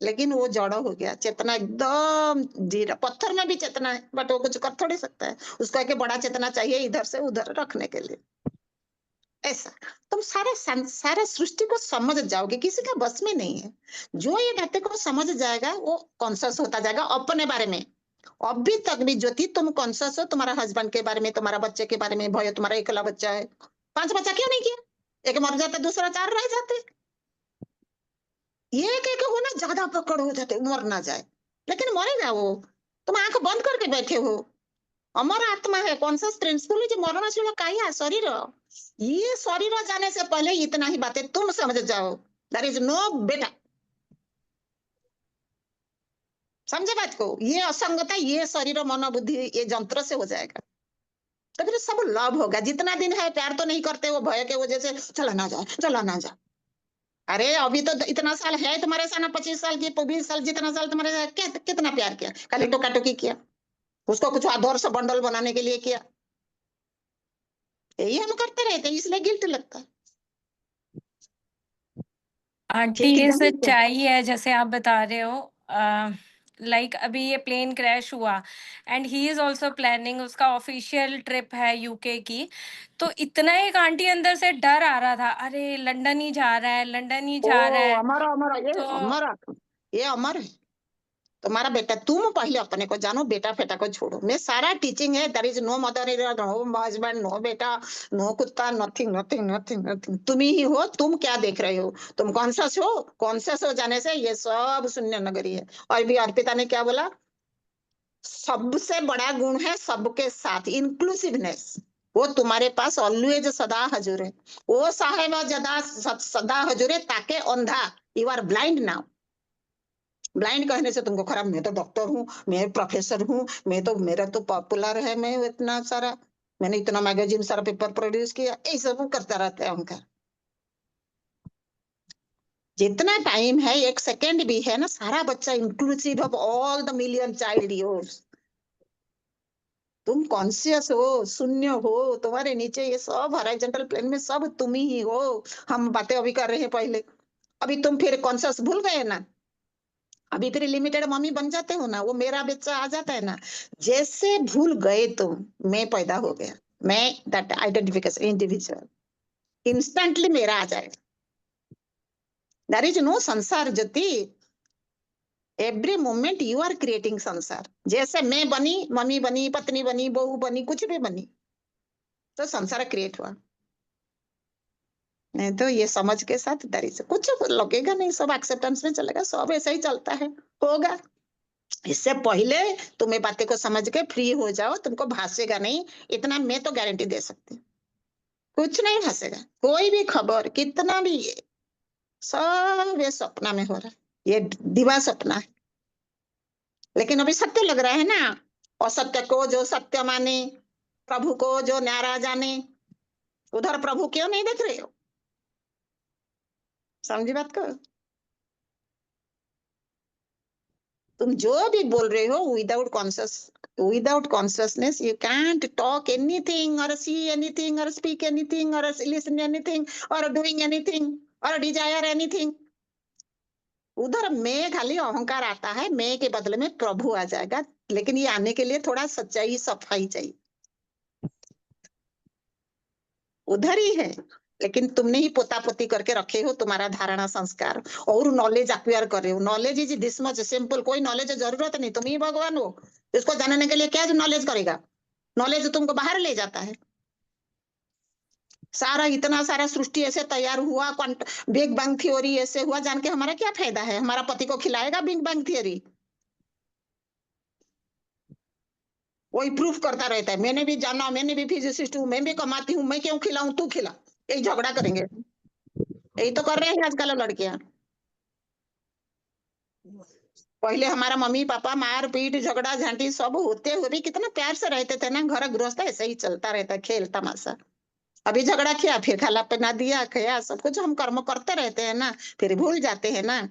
लेकिन वो जड़ हो गया। चेतना एकदम जीरा, पत्थर में भी चेतना है बट वो कुछ कर थोड़ी सकता है, उसको एक बड़ा चेतना चाहिए इधर से उधर रखने के लिए। ऐसा तुम सारे सृष्टि को समझ जाओगे, किसी का बस में नहीं है। जो ये बातें को समझ जाएगा वो कॉन्शियस होता जाएगा अपने बारे में। अभी तक भी ज्योति तुम कॉन्शियस हो, तुम्हारा हस्बैंड के बारे में, तुम्हारा बच्चे के बारे में, भाई तुम्हारा अकेला बच्चा है, 5 बच्चा क्यों नहीं किया? एक मर जाता, दूसरा 4 रह जाते। एक एक होना ज्यादा पकड़ हो जाते, मर ना जाए, लेकिन मरेगा वो। तुम आंख बंद करके बैठे हो। अमर आत्मा है, कॉन्शियस प्रिंसिपल जो मरणशील काया शरीर, ये शरीर जाने से पहले इतना ही बातें तुम समझ जाओ। देयर इज नो बेटा। समझे बात को? ये असंगता, ये शरीर मन बुद्धि ये जंत्र से हो जाएगा, तो फिर सब लव होगा। जितना दिन है प्यार तो नहीं करते, वो भय के वजह से चला ना जाए, चला ना जाए। अरे अभी तो इतना साल है तुम्हारे साथ, 25 साल की 20 साल, जितना साल तुम्हारे साथ कितना प्यार किया, खाली टोका टोकी किया, उसको कुछ आदर से बंडल बनाने के लिए किया। यही हम करते रहते हैं, इसलिए गिल्ट लगता है। आंटी ठीक ये है, सच्चाई है जैसे आप बता रहे हो। लाइक अभी ये प्लेन क्रैश हुआ and he is also planning, उसका ऑफिशियल ट्रिप है यूके की, तो इतना एक आंटी अंदर से डर आ रहा था, अरे लंदन ही जा रहा है, लंदन ही ओ जा रहा है। अमर अमर, ये तो अमर, ये अमर है तुम्हारा बेटा। तुम पहले अपने को जानो, बेटा फेटा को छोड़ो। मैं सारा टीचिंग है, there is no mother, no husband, no beta, no kutta, nothing nothing nothing nothing. तुम ही हो। तुम क्या देख रहे हो? तुम कॉन्शियस हो, कॉन्शियस हो जाने से ये सब शून्य नगरी है। और भी अर्पिता ने क्या बोला? सबसे बड़ा गुण है सबके साथ इंक्लूसिवनेस। वो तुम्हारे पास ऑलवेज सदा हजूर है। वो साहेब जदा सदा हजूर है, ताके अंधा, you are blind now. Blind कहने से तुमको खराब, मैं तो डॉक्टर हूँ, मैं प्रोफेसर हूँ, मैं तो, मेरा तो पॉपुलर है, मैं इतना सारा, मैंने इतना मैगजीन सारा पेपर प्रोड्यूस किया, ये सब करता रहता है अहंकार। जितना टाइम है, 1 सेकेंड भी है ना, सारा बच्चा inclusive of all the million child yours. तुम कॉन्शियस हो, शून्य हो, तुम्हारे नीचे ये सब हॉरिजॉन्टल प्लेन में सब तुम ही हो। हम बातें अभी कर रहे हैं पहले, अभी तुम फिर कॉन्शियस भूल गए ना, अभी फिर लिमिटेड मम्मी बन जाते हो ना, वो मेरा बच्चा आ जाता है ना। जैसे भूल गए तुम, मैं पैदा हो गया, मैं, दैट आइडेंटिफिकेशन इंडिविजुअल, इंस्टेंटली मेरा आ जाएगा। देयर इज नो संसार Jyoti. Every moment you are creating संसार। जैसे मैं बनी, मम्मी बनी, पत्नी बनी, बहू बनी, कुछ भी बनी, तो संसार क्रिएट हुआ। नहीं तो ये समझ के साथ दरी से कुछ लगेगा नहीं, सब एक्सेप्टेंस में चलेगा, सब ऐसा ही चलता है, होगा। इससे पहले तुम ये बातें को समझ के फ्री हो जाओ, तुमको भासेगा नहीं, इतना मैं तो गारंटी दे सकती हूँ। कुछ नहीं भासेगा, कोई भी खबर कितना भी, ये सब ये सपना में हो रहा है, ये दिवा सपना है। लेकिन अभी सत्य लग रहा है ना, और सत्य को जो सत्य माने, प्रभु को जो न्यारा जाने, उधर प्रभु क्यों नहीं देख रहे हो? समझी बात को? तुम जो भी बोल रहे हो without consciousness you can't talk anything or see anything or speak anything or listen anything or doing anything or desire anything. उधर मैं खाली अहंकार आता है, मैं के बदले में प्रभु आ जाएगा, लेकिन ये आने के लिए थोड़ा सच्चाई सफाई चाहिए। उधर ही है, लेकिन तुमने ही पोता पोती करके रखे हो, तुम्हारा धारणा संस्कार और नॉलेज एक्वायर कर रहे हो। Knowledge is this much simple, कोई नॉलेज की जरूरत नहीं, तुम ही भगवान हो। इसको जानने के लिए क्या नॉलेज करेगा? नॉलेज तुमको बाहर ले जाता है। सारा इतना सारा सृष्टि ऐसे तैयार हुआ, बिग बैंग थ्योरी ऐसे हुआ, जान के हमारा क्या फायदा है? हमारा पति को खिलाएगा बिग बैंग थ्योरी? वही प्रूफ करता रहता है, मैंने भी जाना, मैंने भी फिजिसिस्ट हूँ, मैं भी कमाती हूँ, मैं क्यों खिलाऊं, तू खिला। यही झगड़ा करेंगे, यही तो कर रहे हैं आजकल लड़कियां। पहले हमारा मम्मी पापा मार पीट झगड़ा झांटी सब होते हुए भी कितना प्यार से रहते थे ना, घर गृहस्थ ऐसे ही चलता रहता, खेल तमाशा। अभी झगड़ा किया, फिर खाला पहना दिया, खया, सब कुछ हम कर्म करते रहते हैं ना, फिर भूल जाते हैं ना।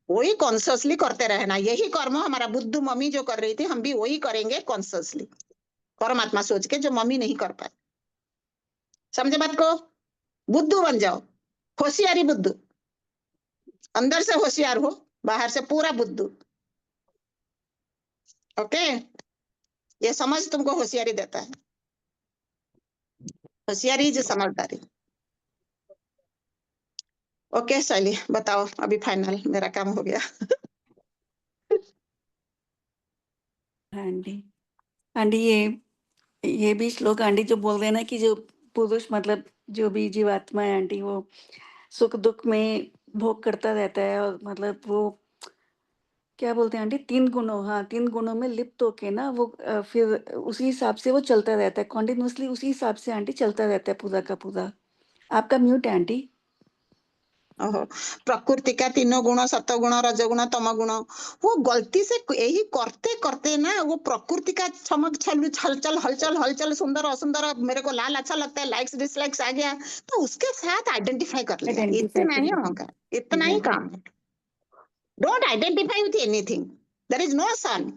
वही कॉन्शियसली करते रहना, यही कर्म हमारा बुद्धू मम्मी जो कर रही थी, हम भी वही करेंगे कॉन्शियसली, परमात्मा सोच के, जो मम्मी नहीं कर पाए। समझे बात को? बुद्धू बन जाओ, होशियारी बुद्धू, अंदर से होशियार हो, बाहर से पूरा बुद्धू। ओके, ये समझ तुमको होशियारी देता है, होशियारी जो समझदारी। ओके शैली, बताओ, अभी फाइनल मेरा काम हो गया। आंटी आंटी ये भी श्लोक आंटी जो बोल रहे हैं ना कि जो पुरुष मतलब जो भी जीवात्मा है आंटी, वो सुख दुख में भोग करता रहता है, और मतलब वो क्या बोलते हैं आंटी, 3 गुणों, हाँ 3 गुणों में लिप्त होके ना वो फिर उसी हिसाब से वो चलता रहता है, कॉन्टिन्यूसली उसी हिसाब से आंटी चलता रहता है पूरा का पूरा। आपका म्यूट है आंटी। ओहो, प्रकृति का 3 गुण, सत्वगुण, रजगुण, तमगुण, वो गलती से यही करते करते ना, वो प्रकृति का चमक छल हलचल हलचल हलचल, सुंदर असुंदर, मेरे को लाल अच्छा लगता है, लाइक्स डिसलाइक्स आ गया, तो उसके साथ आइडेंटिफाई कर लिया, आइडेंटिफाई इतना ही कर होगा, इतना ही काम है। Don't identify with anything, there is no son.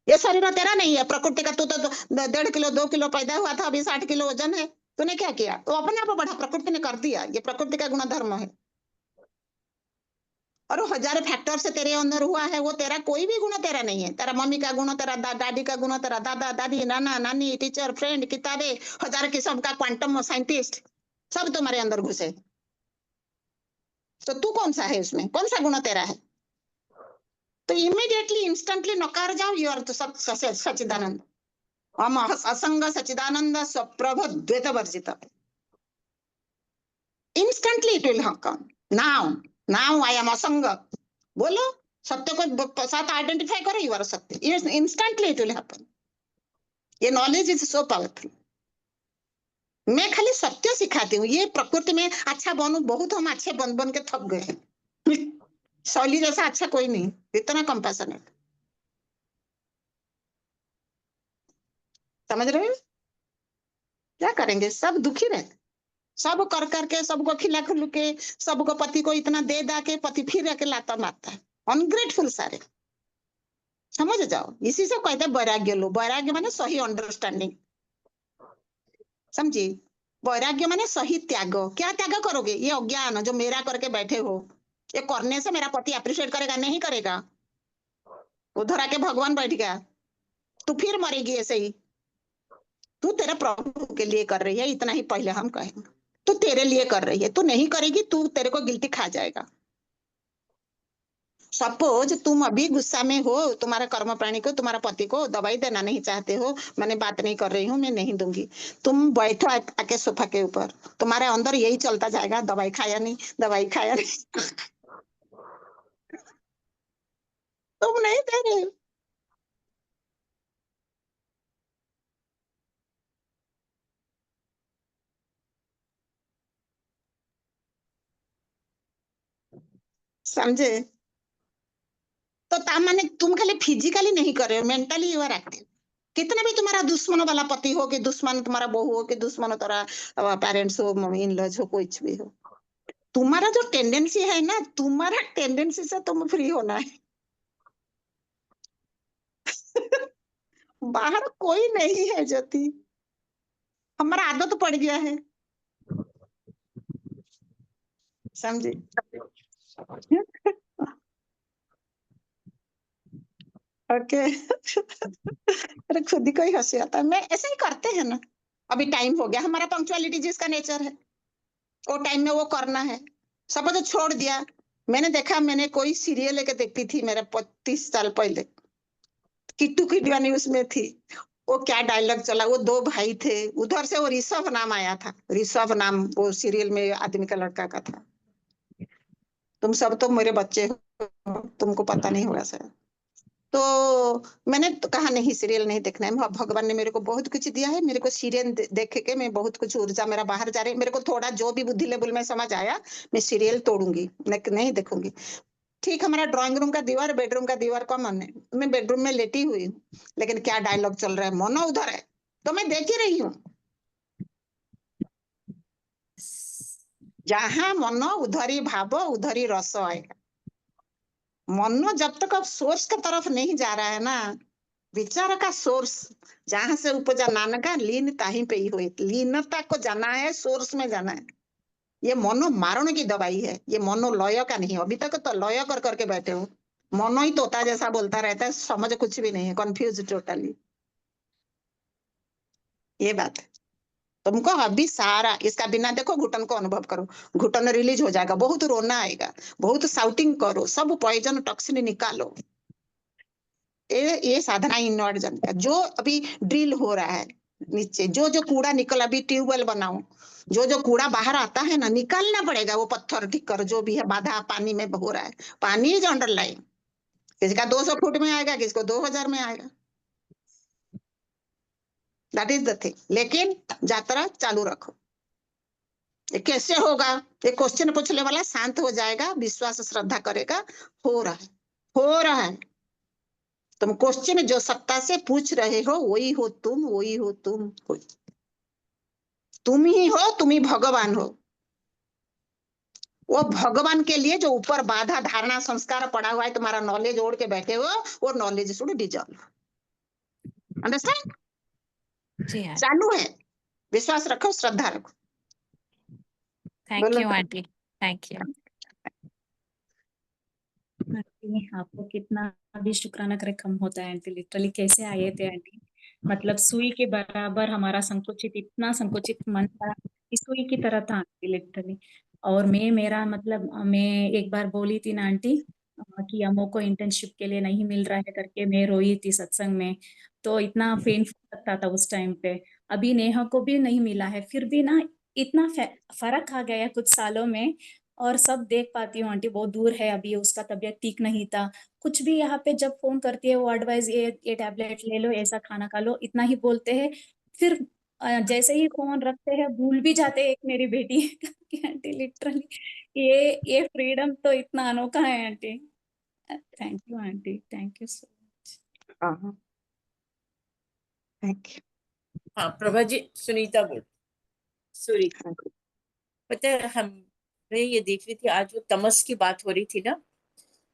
ये शरीर तेरा नहीं है, प्रकृति का। तू तो 1.5 किलो 2 किलो पैदा हुआ था, अभी 60 किलो वजन है, तूने क्या किया? तो अपने आप बढ़ा, प्रकृति ने कर दिया, ये प्रकृति का गुणधर्म है। और वो हजारों फैक्टर से तेरे अंदर हुआ है, वो तेरा कोई भी गुण तेरा नहीं है। तेरा मम्मी का गुण, तेरा दादी का गुण, तेरा दादा दादी, नाना नानी, टीचर, फ्रेंड, किताबें, हजार किस्म का क्वांटम साइंटिस्ट, सब तुम्हारे अंदर घुसे। तो तू कौन सा है उसमें, कौन सा गुण तेरा है? तो इमीडिएटली इंस्टेंटली नकार जाओ, यू आर तो सच्चिदानंद, हम असंग सच्चिदानंद स्वप्रभ द्वैत वर्जित। Instantly it will come now. Now I am असंग, बोलो सत्य को साथ आइडेंटिफाई करो, यू आर सत्य, इंस्टेंटली इट विल हैपन। ये नॉलेज इज सो पावरफुल। मैं खाली सत्य सिखाती हूँ, ये प्रकृति में अच्छा बनू, बहुत हम अच्छे बन बन के थक गए हैं। शौली जैसा अच्छा कोई नहीं, इतना कंपैशनेट। समझ रहे हो? क्या करेंगे, सब दुखी रहते, सब कर करके, सबको खिला खिलू के, सबको पति को इतना दे दा के पति फिर आके लाता मारता है, अनग्रेटफुल सारे। समझ जाओ, इसी से कहते हैं वैराग्य लो। वैराग्य माने सही अंडरस्टैंडिंग, समझी? वैराग्य माने सही त्याग। क्या त्याग करोगे? ये अज्ञान जो मेरा करके बैठे हो, ये करने से मेरा पति अप्रिशिएट करेगा? नहीं करेगा। उधर आके भगवान बैठ गया, तू फिर मरेगी ऐसे ही। तू तेरे प्रभु के लिए कर रही है, इतना ही पहले हम कहेंगे। तू तेरे लिए कर रही है, तू नहीं करेगी, तू तेरे को गिल्टी खा जाएगा। सपोज तुम अभी गुस्सा में हो, तुम्हारा कर्म प्राणी को, तुम्हारा पति को दवाई देना नहीं चाहते हो, मैंने बात नहीं कर रही हूँ, मैं नहीं दूंगी। तुम बैठो आके सोफा के ऊपर, तुम्हारे अंदर यही चलता जाएगा, दवाई खाया नहीं, दवाई खाया नहीं। तुम नहीं दे रहे हो। समझे? तो माने तुम खाली फिजिकली नहीं कर रहे हो, मेंटली यू आर एक्टिव। कितना भी तुम्हारा दुश्मन वाला पति हो, कि दुश्मन तुम्हारा बहू हो, कि दुश्मन तुम्हारा पेरेंट्स हो, मम्मी इन लॉज हो, कुछ भी हो, तुम्हारा जो टेंडेंसी है ना, तुम्हारा टेंडेंसी से तुम फ्री होना है। बाहर कोई नहीं है ज्योति, हमारा आदत पड़ गया है, समझे? ओके। अरे खुद ही कोई हंसी आता है, मैं ऐसे ही करते हैं ना। अभी टाइम हो गया, हमारा पंक्चुअलिटी जिसका नेचर है वो टाइम में वो करना है। सब तो छोड़ दिया। मैंने देखा, मैंने कोई सीरियल लेके देखती थी मेरे 35 साल पहले, किट्टू की दीवानी उसमें थी। वो क्या डायलॉग चला, वो दो भाई थे, उधर से वो ऋषभ नाम आया था, ऋषभ नाम वो सीरियल में आदमी का लड़का का था। तुम सब तो मेरे बच्चे हो, तुमको पता नहीं होगा शायद। तो मैंने तो कहा नहीं, सीरियल नहीं देखना है। भगवान ने मेरे को बहुत कुछ दिया है, मेरे को सीरियल देख के मैं बहुत कुछ ऊर्जा मेरा बाहर जा रही है। मेरे को थोड़ा जो भी बुद्धि लेवल में समझ आया, मैं सीरियल तोड़ूंगी, नहीं देखूंगी। ठीक, हमारा ड्राइंग रूम का दीवार, बेडरूम का दीवार कॉमन है, मैं बेडरूम में लेटी हुई हूँ, लेकिन क्या डायलॉग चल रहा है, मोनो उधर है तो मैं देख ही रही हूँ। जहां मनो उधर ही भावो, उधर ही रस आएगा। मनो जब तक अब सोर्स की तरफ नहीं जा रहा है ना, विचार का सोर्स जहां से उपजा नानका, लीन ताही पे ही हुई, लीनता को जाना है, सोर्स में जाना है। ये मनो मारने की दवाई है, ये मनो लय का नहीं। अभी तक तो लय कर करके बैठे हो, मनो ही तोता जैसा बोलता रहता है, समझ कुछ भी नहीं है, कंफ्यूज टोटली। ये बात है। तुमको अभी सारा इसका बिना देखो, घुटन को अनुभव करो, घुटन रिलीज हो जाएगा, बहुत रोना आएगा, बहुत साउटिंग करो, सब पॉइजन टॉक्सिन निकालो। ये साधना इनवर्ड जन का जो अभी ड्रिल हो रहा है नीचे, जो जो कूड़ा निकल, अभी ट्यूबवेल बनाओ, जो जो कूड़ा बाहर आता है ना, निकालना पड़ेगा। वो पत्थर टिक्कर जो भी है बाधा पानी में हो रहा है, पानी इज अंडरलाइन। किसका 200 फुट में आएगा, किसको 2000 में आएगा, दैट इज द थिंग। लेकिन यात्रा चालू रखो। ये कैसे होगा, ये क्वेश्चन पूछने वाला शांत हो जाएगा, विश्वास श्रद्धा करेगा, हो रहा है, हो रहा है। तुम क्वेश्चन जो सत्ता से पूछ रहे हो, वही हो तुम, वही हो तुम, तुम ही हो, तुम ही भगवान हो। वो भगवान के लिए जो ऊपर बाधा धारणा संस्कार पड़ा हुआ है, तुम्हारा नॉलेज ओढ़ के बैठे हो, वो नॉलेज शुड डिजॉल्व। अंडरस्टैंड? जी हाँ, चालू है, विश्वास रखो, श्रद्धा रखो। थैंक बोलो you aunty, thank you. Aunty, आपको कितना भी शुक्राना करे कम होता है आंटी। लिटरली कैसे आए थे आंटी, मतलब सुई के बराबर हमारा संकुचित, इतना संकुचित मन था कि सुई की तरह था आंटी, लिटरली। और मेरा मतलब मैं एक बार बोली थी ना आंटी कि अमो को इंटर्नशिप के लिए नहीं मिल रहा है करके, मैं रोई थी सत्संग में। तो इतना पेनफुल लगता था उस टाइम पे। अभी नेहा को भी नहीं मिला है, फिर भी ना इतना फर्क आ गया कुछ सालों में। और सब देख पाती हूँ आंटी, बहुत दूर है अभी, उसका तबीयत ठीक नहीं था। कुछ भी यहाँ पे जब फोन करती है वो एडवाइस, ये टैबलेट ले लो, ऐसा खाना खा लो, इतना ही बोलते हैं। फिर जैसे ही फोन रखते हैं भूल भी जाते हैं एक मेरी बेटी कि आंटी लिटरली ये फ्रीडम तो इतना अनोखा है aunty. Thank you aunty, thank you so much. Thank you. हाँ प्रभा जी, सुनीता बोल, सुनीता। पता है, हम मैं ये देख रही थी आज वो तमस की बात हो रही थी ना,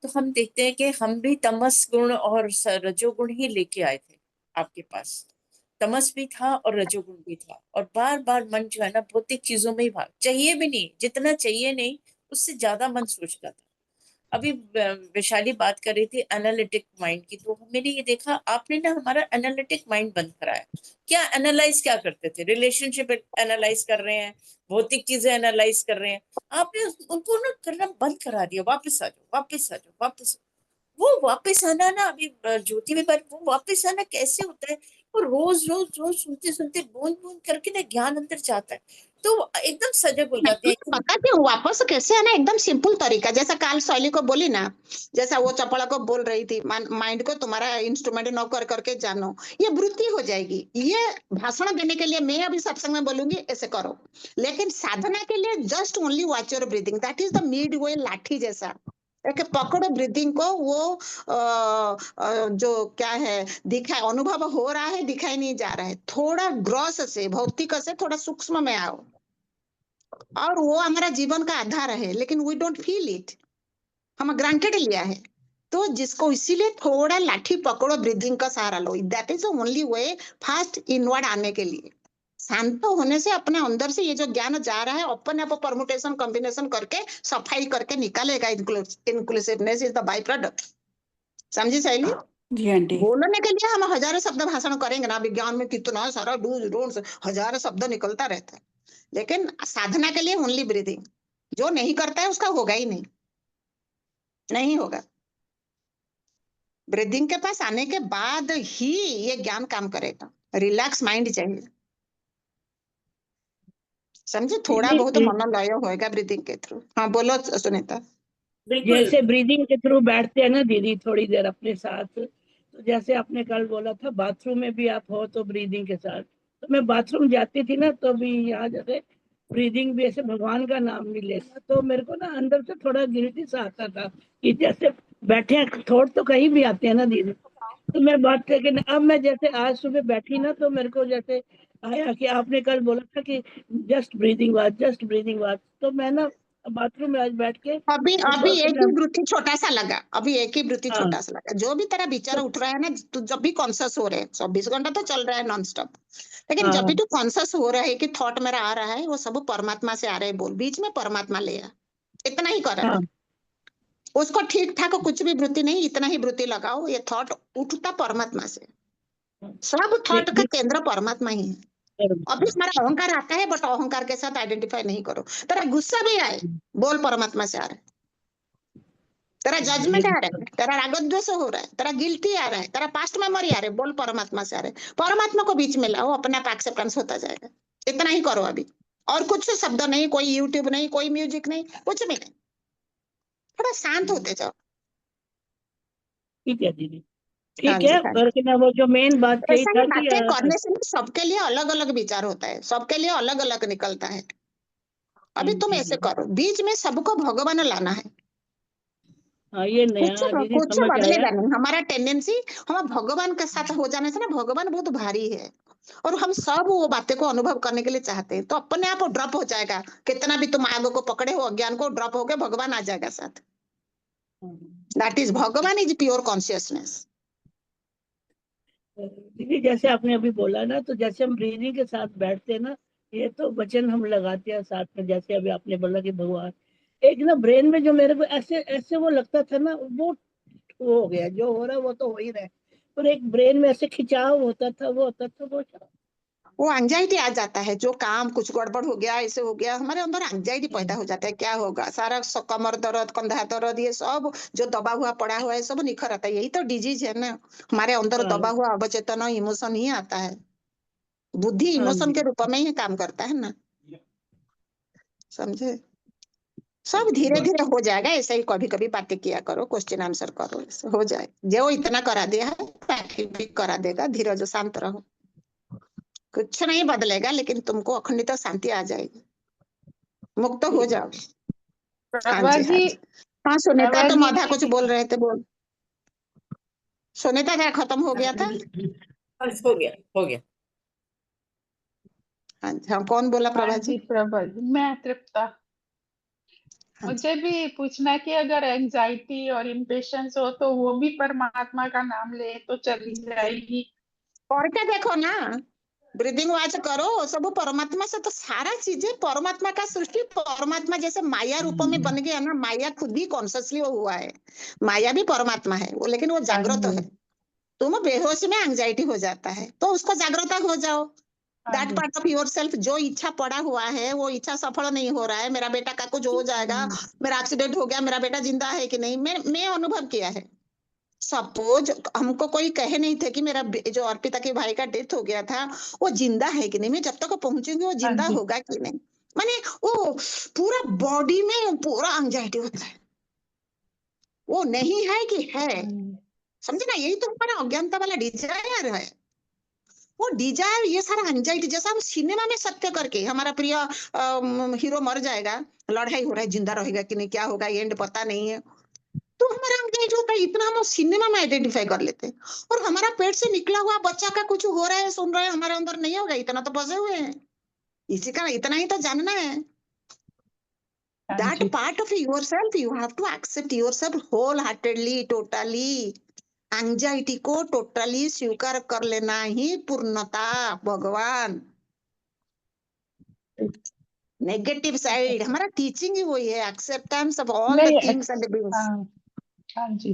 तो हम देखते हैं कि हम भी तमस गुण और रजोगुण ही लेके आए थे आपके पास। तमस भी था और रजोगुण भी था, और बार बार मन जो है ना भौतिक चीजों में ही भाग, चाहिए भी नहीं, जितना चाहिए नहीं उससे ज्यादा मन सोचता था। अभी वैशाली बात कर रही थी एनालिटिक माइंड की, तो मैंने ये देखा आपने ना हमारा एनालिटिक माइंड बंद कराया। क्या एनालाइज क्या करते थे, रिलेशनशिप एनालाइज कर रहे हैं, भौतिक चीजें एनालाइज कर रहे हैं, आपने उनको ना करना बंद करा दिया। वापस आ जाओ, वापस आ जाओ, वापस। वो वापस आना ना, अभी ज्योति में बात, वो वापस आना कैसे होता है, वो रोज रोज रोज सुनते सुनते बूंद बूंद करके ना ज्ञान अंदर जाता है, तो एकदम सजग हो जाते हैं। पता क्यों वापस कैसे आना, एकदम सिंपल तरीका, जैसा काल शैली को बोली ना, जैसा वो चपड़ा को बोल रही थी, माइंड को तुम्हारा इंस्ट्रूमेंट न कर करके जानो, ये वृत्ति हो जाएगी। ये भाषण देने के लिए मैं अभी सत्संग में बोलूंगी ऐसे करो, लेकिन साधना के लिए just only watch your breathing, that is the mid way, लाठी जैसा एक पकड़ो ब्रीदिंग को। वो जो क्या है दिखाई, अनुभव हो रहा है, दिखाई नहीं जा रहा है, थोड़ा ग्रॉस से, भौतिक से थोड़ा सूक्ष्म में आओ, और वो हमारा जीवन का आधार है, लेकिन वी डोंट फील इट, हम ग्रांटेड लिया है। तो जिसको इसीलिए थोड़ा लाठी पकड़ो, ब्रीदिंग का सहारा लो, that is the only way fast inward आने के लिए। शांत होने से अपने अंदर से ये जो ज्ञान जा रहा है अपने आप परमुटेशन कॉम्बिनेशन करके सफाई करके निकालेगा। Inclusiveness is the by product. समझी शैली? जी आंटी। बोलने के लिए हम हजारों शब्द भाषण करेंगे ना, विज्ञान में कितना सारा डूज डोंट्स हजारों शब्द निकलता रहता है, लेकिन साधना के लिए ओनली ब्रीदिंग। जो नहीं करता है उसका होगा ही नहीं, नहीं होगा। ब्रीदिंग के पास आने के बाद ही ये ज्ञान काम करेगा। रिलैक्स माइंड चाहिए, समझे? थोड़ा दीदी बहुत मनोलय होएगा ब्रीदिंग के थ्रू। हाँ बोलो सुनीता। बिल्कुल जैसे ब्रीदिंग के थ्रू बैठते हैं ना दीदी थोड़ी देर अपने साथ, तो जैसे आपने कल बोला था बाथरूम में भी आप हो तो ब्रीदिंग के साथ, तो मैं बाथरूम जाती थी ना तो भी यहाँ जैसे ब्रीदिंग भी ऐसे भगवान का नाम भी लेना, तो मेरे को ना अंदर से थोड़ा गिल्टी सा आता था कि जैसे बैठे हैं, थॉट तो कहीं भी आते हैं ना दीदी। तो मैं बात लेकिन अब मैं जैसे आज सुबह बैठी ना तो मेरे को जैसे आया कि आपने कल बोला था कि जस्ट ब्रीदिंग बात, तो मैं ना बाथरूम में आज बैठ के अभी उसको एक अपना ही वृत्ति छोटा सा लगा, अभी एक ही वृत्ति हाँ छोटा सा लगा। जो भी तेरा विचार उठ रहा है ना, तू जब भी कॉन्शियस हो रहे हैं, 24 घंटा तो चल रहा है नॉन स्टॉप, लेकिन जब भी हाँ तू कॉन्शियस हो रहा है कि थॉट मेरा आ रहा है, वो सब परमात्मा से आ रहे हैं, बोल बीच में परमात्मा ले आ, इतना ही कर रहा हाँ है। उसको ठीक ठाक कुछ भी वृत्ति नहीं, इतना ही वृत्ति लगाओ, ये थॉट उठता परमात्मा से। सब थॉट का केंद्र परमात्मा ही है। अभी हमारा अहंकार आता है, बट अहंकार के साथ आइडेंटिफाई नहीं करो। तेरा गुस्सा भी आए, बोल परमात्मा से आ रहा है। तेरा जजमेंट आ रहा है, तेरा राग द्वेष हो रहा है, तेरा गिल्टी आ रहा है, तेरा पास्ट मेमोरी आ रहा है, बोल परमात्मा से आ रहा है। परमात्मा को बीच में लाओ, अपने आप एक्सेप्टेंस होता जाएगा। इतना ही करो अभी, और कुछ शब्द नहीं, कोई यूट्यूब नहीं, कोई म्यूजिक नहीं, कुछ भी नहीं। थोड़ा शांत होते जाओ। ठीक है दीदी, हाँ ठीक जी, है। हाँ जी। लेकिन वो जो मेन बात यही ऐसा ही था कि बातें करने से ना सबके लिए अलग अलग विचार होता है, सबके लिए अलग अलग निकलता है। अभी तुम ऐसे करो, बीच में सबको भगवान लाना है। हाँ ये नया दीदी कुछ समझ आया। बदलेगा नहीं। हमारा टेंडेंसी हम भगवान के साथ हो जाने से ना, भगवान बहुत भारी है और हम सब वो बातें को अनुभव करने के लिए चाहते हैं, तो अपने आप ड्रॉप हो जाएगा। कितना भी तुम आगो को पकड़े हो, अज्ञान को ड्रॉप होके भगवान आ जाएगा साथ। दैट इज भगवान इज प्योर कॉन्शियसनेस। दीदी जैसे आपने अभी बोला ना, तो जैसे हम ब्रीदिंग के साथ बैठते हैं ना, ये तो वचन हम लगाते हैं साथ में, जैसे अभी आपने बोला कि भगवान, एक ना ब्रेन में जो मेरे को ऐसे ऐसे वो लगता था ना, वो हो गया, जो हो रहा है वो तो हो ही रहा है, पर एक ब्रेन में ऐसे खिंचाव होता था, वो एंजाइटी आ जाता है, जो काम कुछ गड़बड़ हो गया, ऐसे हो गया, हमारे अंदर एंजाइटी पैदा हो जाता है। क्या होगा, सारा कमर दर्द, कंधा दर्द, ये सब जो दबा हुआ पड़ा हुआ है सब निखर आता है। यही तो डिजीज है ना, हमारे अंदर हाँ दबा हुआ अवचेतन इमोशन ही आता है। बुद्धि हाँ इमोशन जी के रूप में ही काम करता है ना, समझे? सब धीरे धीरे हो जाएगा। ऐसे ही कभी कभी बातें किया करो, क्वेश्चन आंसर करो, ऐसे हो जाए। जो इतना करा दिया है बाकी भी करा देगा। धीरज, शांत रहो, कुछ नहीं बदलेगा, लेकिन तुमको अखंडित शांति आ जाएगी, मुक्त हो जाओ। हाँ प्रभा जी, हाँ जी, जी। हाँ सुनीता, प्रभा तुम जी आधा कुछ बोल रहे थे, बोल। सुनीता क्या खत्म हो गया था? बस हो गया, हो गया। हाँ जी, हाँ कौन बोला? हाँ प्रभा जी जी? प्रभा जी, मैं तृप्ता। हाँ जी। मुझे भी पूछना है कि अगर एंजाइटी और इम्पेशंस हो तो वो भी परमात्मा का नाम ले तो चली जाएगी? और क्या, देखो ना, ब्रीदिंग वाच करो, सब परमात्मा से, तो सारा चीजें परमात्मा का सृष्टि, परमात्मा जैसे माया रूप में बन गया ना। माया खुद भी कॉन्शियसली हुआ है, माया भी परमात्मा है वो, लेकिन वो हाँ जागृत जी, है। तुम बेहोश में एंजाइटी हो जाता है, तो उसको जागृत हो जाओ। हाँ दैट जी, पार्ट ऑफ योर सेल्फ, जो इच्छा पड़ा हुआ है, वो इच्छा सफल नहीं हो रहा है, मेरा बेटा का कुछ हो जाएगा, मेरा एक्सीडेंट हो गया, मेरा बेटा जिंदा है कि नहीं, मैं अनुभव किया है। सपोज हमको कोई कहे नहीं थे कि मेरा जो अर्पिता के भाई का डेथ हो गया था, वो जिंदा है कि नहीं, मैं जब तक पहुंचूंगी वो हाँ जिंदा जी, होगा कि नहीं, माने वो पूरा बॉडी में पूरा एंजाइटी होता है। वो नहीं है कि है, हम्म, समझे ना? यही तो हमारा अज्ञानता वाला डिजायर है। वो डिजायर, ये सारा एंजाइटी, जैसा हम सिनेमा में सत्य करके हमारा प्रिय हीरो मर जाएगा, लड़ाई हो रहा है, जिंदा रहेगा कि नहीं, क्या होगा, एंड पता नहीं है, तो हमारा एंगेज होता है। इतना हम सिनेमा में आइडेंटिफाई कर लेते हैं। और हमारा पेट से निकला हुआ बच्चा का कुछ हो रहा है, सुन रहे हैं, हमारे अंदर नहीं होगा, इतना तो बसे हुए हैं, इसी का इतना ही तो जानना है। that जी part of yourself you have to accept yourself wholeheartedly, totally. Anxiety को टोटली स्वीकार कर लेना ही पूर्णता भगवान। नेगेटिव साइड हमारा टीचिंग ही वही है, एक्सेप्टेंस ऑफ ऑल द नहीं थिंग्स एंड बीइंग्स। हाँ हाँ जी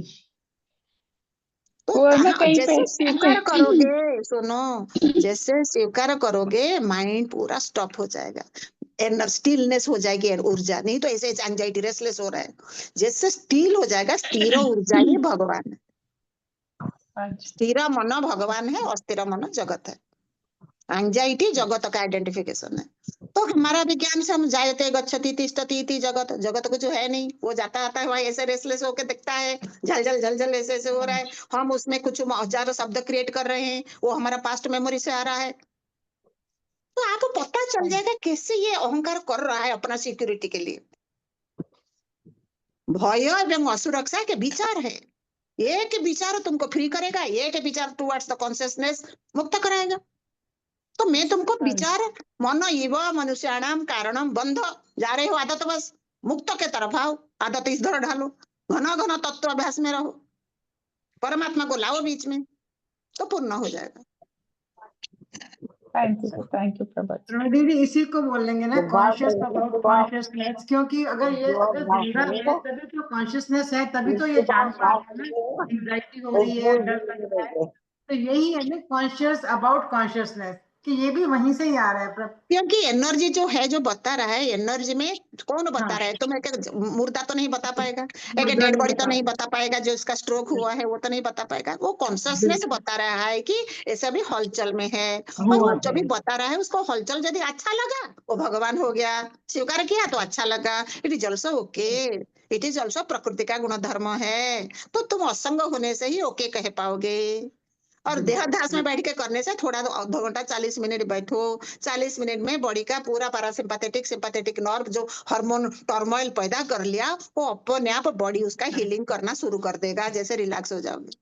तो वो ना कहाँ कहीं पे जैसे स्वीकार करोगे, सुनो, जैसे स्वीकार करोगे माइंड पूरा स्टॉप हो जाएगा, एनर स्टिलनेस हो जाएगी, ऊर्जा नहीं तो ऐसे एंजाइटी रेस्टलेस हो रहा है, जैसे स्टिल हो जाएगा, स्थिर ऊर्जा ही भगवान है। हाँ जी स्थिर मन भगवान है और स्थिर मन जगत है। एंजाइटी जगत का आइडेंटिफिकेशन है। तो हमारा विज्ञान से हम जायते गच्छति तिष्ठति इति जगत, जगत कुछ है नहीं, वो जाता आता है वहां ऐसे रेस्टलेस होके दिखता है, झलझल झलझल ऐसे ऐसे हो रहा है, हम उसमें कुछ हजारों शब्द क्रिएट कर रहे हैं, वो हमारा पास्ट मेमोरी से आ रहा है। तो आपको पता चल जाएगा कैसे ये अहंकार कर रहा है अपना सिक्योरिटी के लिए। भय एवं असुरक्षा के विचार है, एक विचार तुमको फ्री करेगा, एक विचार टुवर्ड्स द कॉन्शियसनेस मुक्त कराएगा। तो मैं तुमको विचार मन इव मनुष्याणाम कारणम बंध, जा रहे हो आदत बस मुक्त के तरफ आओ, आदत इधर ढालो, घना घना तत्व अभ्यास में रहो, परमात्मा को लाओ बीच में, तो पूर्ण हो जाएगा। Thank you Prabha ji. दीदी इसी को बोलेंगे ना कॉन्शियस अबाउट कॉन्शियसनेस, क्योंकि अगर ये अगर जिंदा है तभी तो कॉन्शियसनेस है, तभी तो ये जान पा रहे हैं ना, एंजाइटी हो रही है, डर लग रहा है, तो यही है ना कॉन्शियस अबाउट कॉन्शियसनेस, कि ये भी वहीं से ही आ रहा है। क्योंकि एनर्जी जो है जो बता रहा है, एनर्जी में कौन बता रहा है, तो मैं मुर्दा तो नहीं बता पाएगा, एक डेड बॉडी तो नहीं बता पाएगा, जो इसका स्ट्रोक हुआ है वो तो नहीं बता पाएगा, वो कॉन्शियसनेस बता रहा है कि ऐसा भी हलचल में है, और वो जो भी बता रहा है उसको हलचल यदि अच्छा लगा वो भगवान हो गया, स्वीकार किया तो अच्छा लगा, it is also okay, it is also प्रकृति का गुण धर्म है, तो तुम असंग होने से ही ओके कह पाओगे। और देहाध्यास में बैठ के करने से थोड़ा आधा घंटा 40 मिनट बैठो, 40 मिनट में बॉडी का पूरा पैरासिम्पैथेटिक सिंपैथेटिक नर्व जो हार्मोन टर्मोइल पैदा कर लिया, वो अपने आप बॉडी उसका हीलिंग करना शुरू कर देगा, जैसे रिलैक्स हो जाओगे।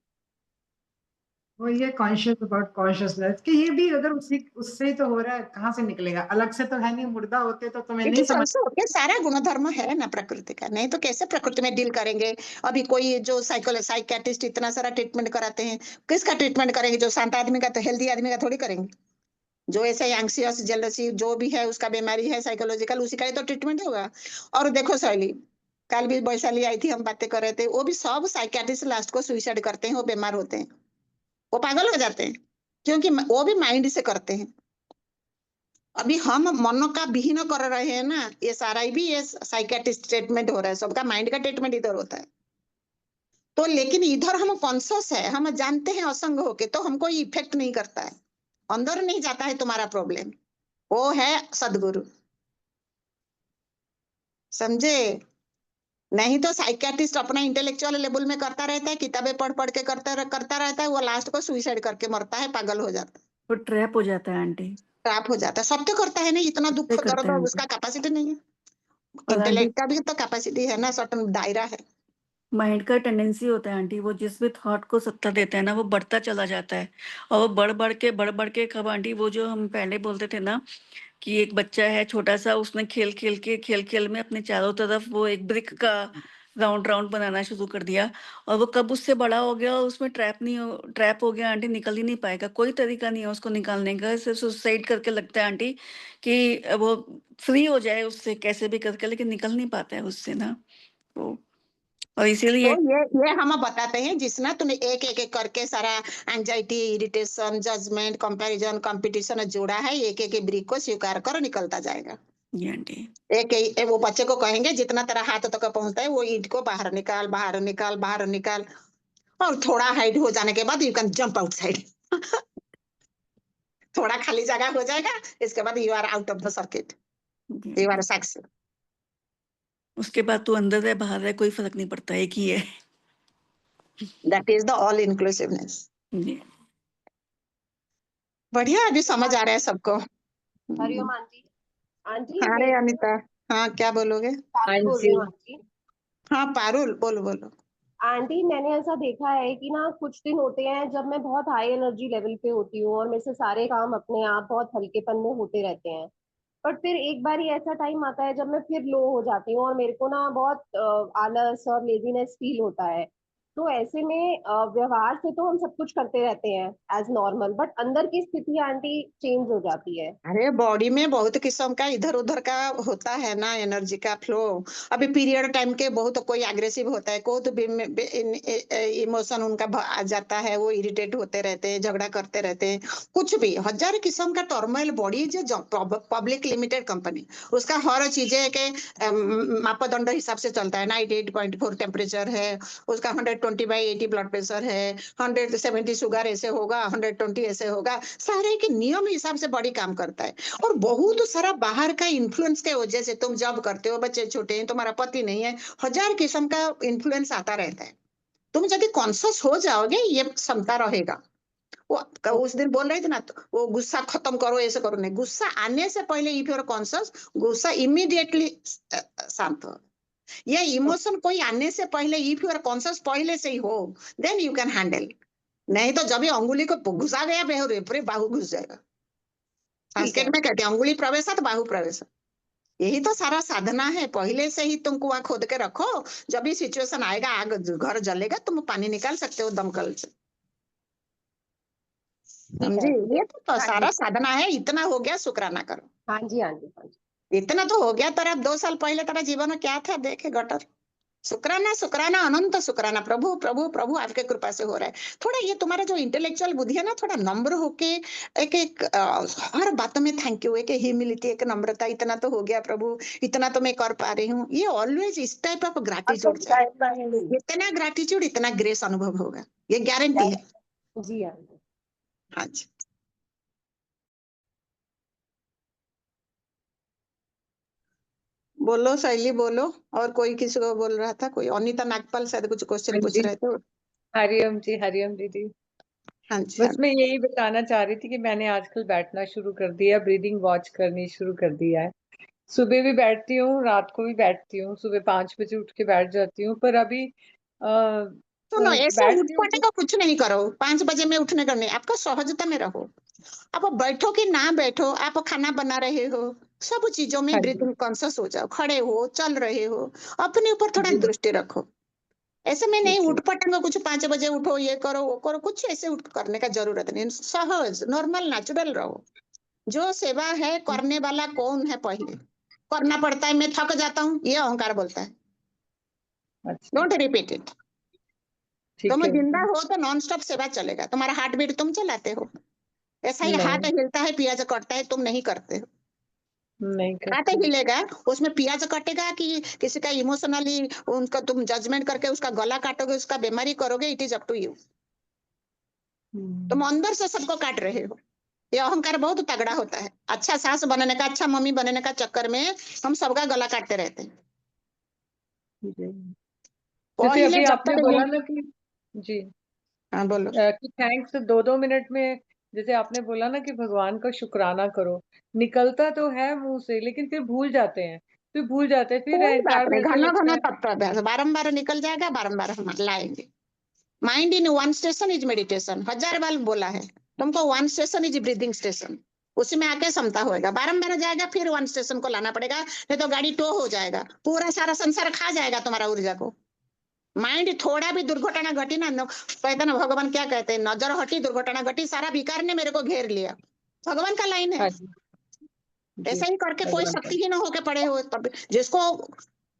वो ये कॉन्शियस अबाउट कॉन्शियसनेस, कि ये भी अगर उसी उससे ही तो हो रहा है, कहाँ से निकलेगा, अलग से तो है नहीं, मुर्दा होते तो तुम्हें नहीं समझ। सारा गुण धर्म है ना प्रकृति का, नहीं तो कैसे प्रकृति में डील करेंगे। अभी कोई जो साइकियाट्रिस्ट इतना सारा ट्रीटमेंट कराते हैं, किसका ट्रीटमेंट करेंगे, जो शांत आदमी का, तो हेल्दी आदमी का थोड़ी करेंगे, जो ऐसे एंग्जियस जेलसी जो भी है उसका बीमारी है साइकोलॉजिकल, उसी का ही तो ट्रीटमेंट होगा। और देखो शैली, कल भी वैशाली आई थी, हम बातें कर रहे थे, वो भी सब साइकियाट्रिस्ट लास्ट को सुइसाइड करते हैं, वो बीमार होते हैं, वो पागल हो जाते हैं, क्योंकि वो भी माइंड से करते हैं। अभी हम मन का विहीन कर रहे हैं ना, ये सारा भी ये साइकियाट्रिस्ट ट्रीटमेंट हो रहा है, सबका माइंड का ट्रीटमेंट इधर होता है। तो लेकिन इधर हम कॉन्शियस है, हम जानते हैं असंग होके, तो हमको इफेक्ट नहीं करता है, अंदर नहीं जाता है तुम्हारा प्रॉब्लम, वो है सदगुरु, समझे। नहीं तो साइकियाट्रिस्ट अपना इंटेलेक्चुअल लेवल में करता रहता है, किताबें पढ़ पढ़ के करता रहता है, वो लास्ट को सुइसाइड करके मरता है, पागल हो जाता है, वो ट्रैप हो जाता है आंटी, ट्रैप हो जाता है, सत्य करता है, नहीं इतना दुख करता दर्द है उसका कैपेसिटी नहीं है, और आंटी इंटेलेक्ट का भी तो कैपेसिटी है ना, सर्टेन दायरा है। माइंड का टेंडेंसी होता है आंटी, वो जिस भी थॉट को सत्ता देता है ना वो बढ़ता चला जाता है, और वो बढ़ बढ़ के कब आंटी, वो जो हम पहले बोलते थे ना कि एक बच्चा है छोटा सा, उसने खेल खेल में अपने चारों तरफ वो एक ब्रिक का राउंड राउंड बनाना शुरू कर दिया, और वो कब उससे बड़ा हो गया और उसमें ट्रैप हो गया आंटी, निकल ही नहीं पाएगा, कोई तरीका नहीं है उसको निकालने का, सिर्फ सुसाइड करके लगता है आंटी कि वो फ्री हो जाए उससे कैसे भी करके, लेकिन निकल नहीं पाता है उससे ना, तो और इसीलिए तो ये हम बताते हैं, जिसना तुमने एक एक एक करके सारा anxiety, irritation, judgement, comparison, competition जोड़ा है, एक एक ब्रिक को स्वीकार करो, निकलता जाएगा। ये आंटी एक वो बच्चे को कहेंगे जितना तेरा हाथ तक पहुंचता है वो ईंट को बाहर निकाल, बाहर निकाल, बाहर निकाल, और थोड़ा हाइट हो जाने के बाद यू कैन जंप आउटसाइड थोड़ा खाली जगह हो जाएगा, इसके बाद you are out of the circuit, you are success. उसके बाद तू अंदर है बाहर है कोई फर्क नहीं पड़ता, एक ही है। That is the all inclusiveness. बढ़िया, अभी समझ आ रहा है सबको। हरिओम आंटी। आंटी हाँ रे अनिता, हाँ क्या बोलोगे? बोल रही हूँ आंटी। हाँ पारुल, बोलो बोलो। आंटी मैंने ऐसा देखा है कि ना कुछ दिन होते हैं जब मैं बहुत हाई एनर्जी लेवल पे होती हूँ और मेरे से सारे काम अपने आप बहुत हल्केपन में होते रहते हैं, पर फिर एक बार ही ऐसा टाइम आता है जब मैं फिर लो हो जाती हूँ और मेरे को ना बहुत आलस और लेजीनेस फील होता है। तो ऐसे में व्यवहार से तो हम सब कुछ करते रहते हैं एज नॉर्मल, बट अंदर की स्थिति आंटी चेंज हो जाती है। अरे बॉडी में बहुत किस्म का इधर उधर का होता है ना, एनर्जी का फ्लो। अभी पीरियड टाइम के बहुत कोई एग्रेसिव होता है, कोई तो इमोशन उनका आ जाता है, वो इरिटेट होते रहते हैं, झगड़ा करते रहते हैं। कुछ भी हजार किस्म का टर्मोइल बॉडी, जो पब्लिक लिमिटेड कंपनी, उसका हर चीजें के मापदंड हिसाब से चलता है। 98.4 टेम्परेचर है उसका, 120/80 ब्लड प्रेशर है, 170 शुगर ऐसे होगा, 120 ऐसे होगा, सारे के नियम हिसाब से बॉडी काम करता है। और बहुत सारा बाहर का इन्फ्लुएंस के वजह से, तुम जॉब करते हो, बच्चे छोटे हैं, तुम्हारा पति नहीं है, हजार किस्म का इन्फ्लुएंस आता रहता है। तुम यदि कॉन्शियस हो जाओगे, ये क्षमता रहेगा। वो उस दिन बोल रहे थे ना, तो वो गुस्सा खत्म करो, ऐसे करो, नहीं, गुस्सा आने से पहले इफ यूर कॉन्शियस, गुस्सा इमीडिएटली शांत हो। ये इमोशन कोई आने से पहले इफ यूर कॉन्शियस पहले से ही हो, देन यू कैन हैंडल। नहीं तो जब ये अंगुली को घुसा गया पूरे बाहु घुस जाएगा। संस्कृत में कहते हैं अंगुली प्रवेश तो बाहु प्रवेश। यही तो सारा साधना है, पहले से ही तुम कुआं खोद के रखो, जब भी सिचुएशन आएगा, आग घर जलेगा, तुम पानी निकाल सकते हो दमकल से। समझी? ये तो सारा साधना है। इतना हो गया, शुक्राना करो। हाँ जी, हाँ जी, हाँ जी। इतना तो हो गया। तेरा 2 साल पहले तेरा जीवन में क्या था, देखे गटर। शुक्राना, शुक्राना, अनंत शुक्राना। प्रभु प्रभु प्रभु आपके कृपा से हो रहा है। थोड़ा ये तुम्हारा जो इंटेलेक्चुअल बुद्धि है ना, थोड़ा नम्र होके एक एक हर बातों में थैंक यू, एक ह्यूमिलिटी, एक नम्रता, इतना तो हो गया प्रभु, इतना तो मैं कर पा रही हूँ। ये ऑलवेज इस टाइप ऑफ ग्रैटिट्यूड चाहिए। इतना ग्रैटिट्यूड, इतना ग्रेस अनुभव होगा, ये गारंटी है। जी आंटी। हाँ जी। बोलो शैली, बोलो। और कोई किसी को बोल रहा था, कोई अनिता नागपाल शायद कुछ क्वेश्चन पूछ रहे थे। हरिओम जी, हरिओम दीदी। हाँ जी। बस मैं यही बताना चाह रही थी कि मैंने आजकल बैठना शुरू कर दिया, ब्रीदिंग वॉच करनी शुरू कर दिया है। सुबह भी बैठती हूँ, रात को भी बैठती हूँ, सुबह 5 बजे उठ के बैठ जाती हूँ। पर अभी सुनो, ऐसे बैठती हूँ उठपटे का कुछ नहीं करो। 5 बजे में उठने का नहीं, आपका सहजता में रहो। आप बैठो कि ना बैठो, आप खाना बना रहे हो, सब चीजों में हाँ जी, ब्रीथिंग कॉन्शियस हो जाओ। खड़े हो, चल रहे हो, अपने ऊपर थोड़ा जी, दृष्टि रखो। ऐसे में नहीं ठीक है। उठपटांग कुछ 5 बजे उठो, ये करो वो करो, कुछ ऐसे उठ करने का जरूरत नहीं। सहज, नॉर्मल, नेचुरल रहो। जो सेवा है करने वाला कौन है, पहले करना पड़ता है। मैं थक जाता हूँ, ये अहंकार बोलता है। अच्छा, डोंट रिपीट इट। ठीक तुम है। जिंदा हो तो नॉन स्टॉप सेवा चलेगा। तुम्हारा हार्ट बीट तुम चलाते हो, ऐसा ही हाथ नहीं, हिलता है, पियाज कटता है, तुम नहीं करते हो। नहीं हाथ करती। हिलेगा, उसमें पियाज कटेगा कि किसी का इमोशनली उनका तुम जजमेंट करके उसका गला काटोगे, उसका बीमारी करोगे, it is up to you. तुम अंदर से सबको काट रहे हो। ये अहंकार बहुत तगड़ा होता है। अच्छा सास बनने का, अच्छा मम्मी बनने का चक्कर में हम सबका गला काटते रहते हैं। जी। जैसे पहले अभी जब आपने तक बोला ये, ना कि जी, हाँ बोलो। कि थैंक्स 2-2 मिनट में, जैसे आपने बोला ना कि भगवान का शुक्राना करो, निकलता तो है मुंह से, लेकिन फिर भूल जाते हैं, फिर कोई बात अहंकार में नहीं, ऐसा घना लगता घना है। तत्व अभ्यास बारम्बार निकल जाएगा, बारम्बार हम लाएंगे। Mind in one station is meditation, 1000 बार बोला है तुमको। One station is breathing station, उसी में आके क्षमता होएगा। बारम्बार जाएगा, फिर वन स्टेशन को लाना पड़ेगा, नहीं तो गाड़ी टो हो जाएगा, पूरा सारा संसार खा जाएगा तुम्हारा ऊर्जा को। माइंड थोड़ा भी दुर्घटना घटी ना, कहते ना भगवान क्या कहते हैं, नजर हटी दुर्घटना घटी, सारा विकार ने मेरे को घेर लिया। भगवान का लाइन है। हाँ जी, जी, ऐसा ही करके कोई भगवान का। शक्तिहीन होके पड़े हो, तब जिसको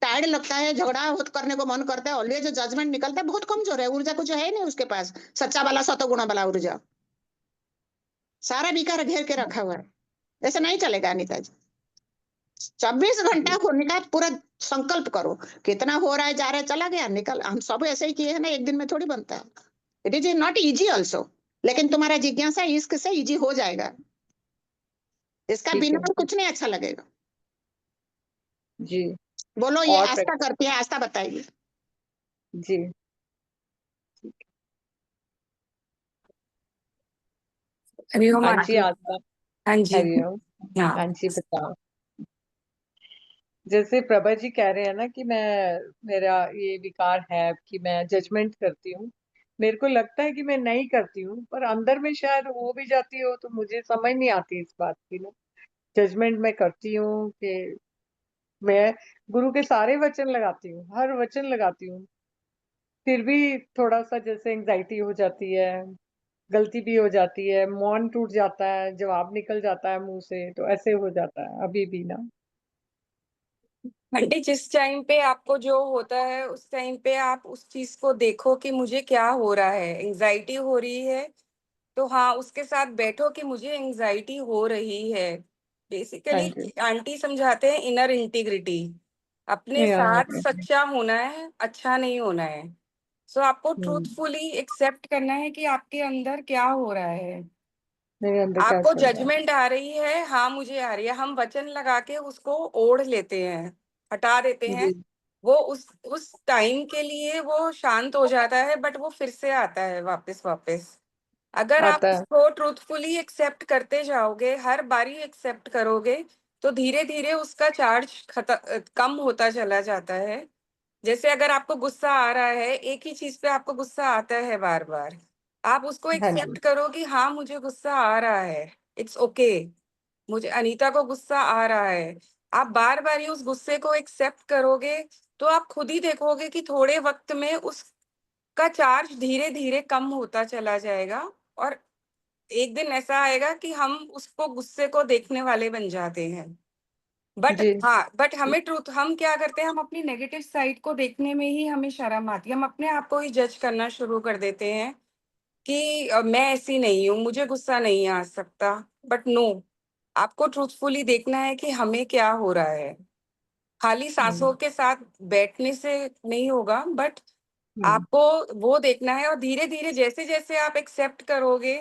टायर्ड लगता है, झगड़ा होत करने को मन करता है, ऑलवेज जो जजमेंट निकलता है, बहुत कमजोर है। ऊर्जा कुछ है नहीं उसके पास, सच्चा वाला सतोगुण वाला ऊर्जा सारा विकार घेर के रखा हुआ है। ऐसा नहीं चलेगा अनिता जी। 24 घंटा होने का पूरा संकल्प करो। कितना हो रहा है, जा रहा है, चला गया, निकल। हम सब ऐसे ही किए हैं ना, एक दिन में थोड़ी बनता है। It is not easy also, लेकिन तुम्हारा जिज्ञासा इश्क से इजी हो जाएगा। इसका ठीक बिना है, और कुछ नहीं अच्छा लगेगा। जी। बोलो, ये और आस्था करती है, आस्था बताइए। जी, हरिओम हाँ जी, आंटी। आस्था। हाँ जी। हरिओम। हाँ। हाँ जी, बताओ। जैसे प्रभा जी कह रहे हैं ना कि मेरा ये विकार है कि मैं जजमेंट करती हूँ। मेरे को लगता है कि मैं नहीं करती हूँ, पर अंदर में शायद हो भी जाती हो, तो मुझे समझ नहीं आती इस बात की ना। जजमेंट मैं करती हूँ कि मैं गुरु के सारे वचन लगाती हूँ, हर वचन लगाती हूँ, फिर भी थोड़ा सा जैसे एंजाइटी हो जाती है, गलती भी हो जाती है, मौन टूट जाता है, जवाब निकल जाता है मुंह से, तो ऐसे हो जाता है अभी भी ना। आंटी जिस टाइम पे आपको जो होता है उस टाइम पे आप उस चीज को देखो कि मुझे क्या हो रहा है, एंजाइटी हो रही है तो हाँ उसके साथ बैठो कि मुझे एंजाइटी हो रही है। हाँ बेसिकली जी। आंटी समझाते हैं इनर इंटीग्रिटी, अपने या साथ सच्चा होना है, अच्छा नहीं होना है। सो आपको हम्म, ट्रूथफुली एक्सेप्ट करना है कि आपके अंदर क्या हो रहा है। मेरे अंदर क्या आपको चल रहा है। जजमेंट आ रही है, हाँ मुझे आ रही है, हम वचन लगा के उसको ओढ़ लेते हैं, हटा देते हैं। जी। वो उस टाइम के लिए वो शांत हो जाता है, बट वो फिर से आता है वापस वापस। अगर आप आता है। उसको ट्रूथफुली एक्सेप्ट करते जाओगे, हर बारी एक्सेप्ट करोगे, तो धीरे धीरे उसका चार्ज कम होता चला जाता है। जैसे अगर आपको गुस्सा आ रहा है, एक ही चीज पे आपको गुस्सा आता है बार बार, आप उसको हाँ एक्सेप्ट जी। करो कि हाँ मुझे गुस्सा आ रहा है, इट्स ओके, मुझे अनीता को गुस्सा आ रहा है। आप बार बार ही उस गुस्से को एक्सेप्ट करोगे तो आप खुद ही देखोगे कि थोड़े वक्त में उसका चार्ज धीरे धीरे कम होता चला जाएगा। और एक दिन ऐसा आएगा कि हम उसको गुस्से को देखने वाले बन जाते हैं। जी। बट हमें ट्रूथ, हम क्या करते हैं, हम अपनी नेगेटिव साइड को देखने में ही हमें शर्म आती है, हम अपने आप को ही जज करना शुरू कर देते हैं कि मैं ऐसी नहीं हूँ, मुझे गुस्सा नहीं आ सकता। बट नो, आपको ट्रूथफुली देखना है कि हमें क्या हो रहा है। खाली सांसों के साथ बैठने से नहीं होगा, बट हम्म, आपको वो देखना है। और धीरे धीरे जैसे जैसे आप एक्सेप्ट करोगे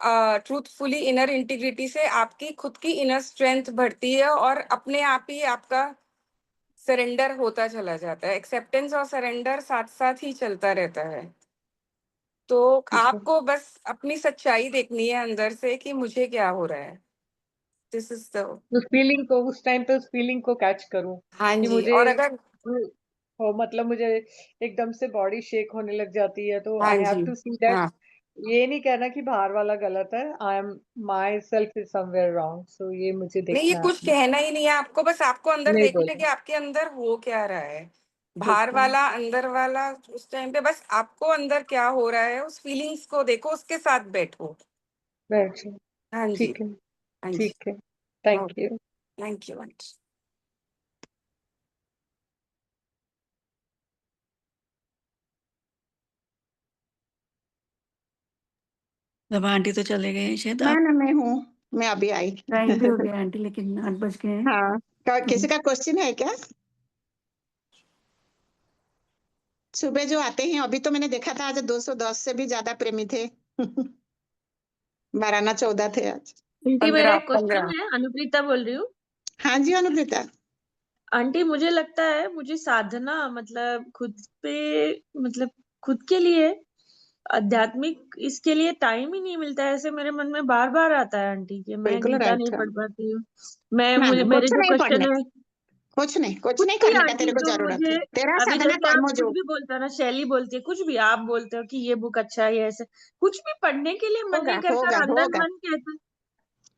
ट्रूथफुली, इनर इंटीग्रिटी से आपकी खुद की इनर स्ट्रेंथ बढ़ती है और अपने आप ही आपका सरेंडर होता चला जाता है। एक्सेप्टेंस और सरेंडर साथ साथ ही चलता रहता है। तो ठीक है। आपको बस अपनी सच्चाई देखनी है अंदर से कि मुझे क्या हो रहा है। दिस इज द उस फीलिंग को, उस टाइम पे उस फीलिंग को कैच करूं हाँ कि जी। मुझे और अगर हो, मतलब मुझे एकदम से बॉडी शेक होने लग जाती है, तो हाँ आई हैव जी। To see that. हाँ ये नहीं कहना कि बाहर वाला गलत है, I am myself is somewhere wrong, so ये मुझे नहीं, ये देखना है कुछ अपने। कहना ही नहीं है आपको, बस आपको अंदर नहीं देखना है बोलना। कि आपके अंदर हो क्या रहा है। ठीक बाहर है। वाला अंदर वाला, उस टाइम पे बस आपको अंदर क्या हो रहा है उस फीलिंग्स को देखो, उसके साथ बैठो। बैठ जाओ। हाँ जी। ठीक है। हाँ जी। ठीक है। Thank you. Thank you. जब आंटी तो चले गए शायद ना आप। ना मैं हूँ, मैं अभी आई। टाइम भी हो गया आंटी, लेकिन 8 बज गए हैं। हाँ, किसी का क्वेश्चन है क्या? सुबह जो आते हैं, अभी तो मैंने देखा था आज 210 से भी ज्यादा प्रेमी थे। 12 ना 14 थे आज। आंटी मेरा 15 एक क्वेश्चन 15 है, अनुप्रीता बोल रही हूँ। हाँ जी अनुप्रीता। आंटी मुझे लगता है मुझे साधना मतलब खुद पे, मतलब खुद के लिए आध्यात्मिक इसके लिए टाइम ही नहीं मिलता है। ऐसे मेरे मन में बार बार आता है आंटी कि मैं बिल्कुल गीता नहीं राइट है। पढ़ पाती हूँ। मैं ना मुझे ना मेरे कुछ जो नहीं क्वेश्चन पढ़ने, है, कुछ नहीं कुछ भी करने का आंटी तेरे को जो जरूरत मुझे, है, तेरा अभी साधना जैसे कर्म आप हो कुछ जो भी बोलते हो ना, शैली बोलती है कुछ भी, आप बोलते हो कि ये बुक अच्छा है, ये ऐसे कुछ भी पढ़ने के लिए मन होगा नहीं करता होगा और अंदर होगा मन कहता है,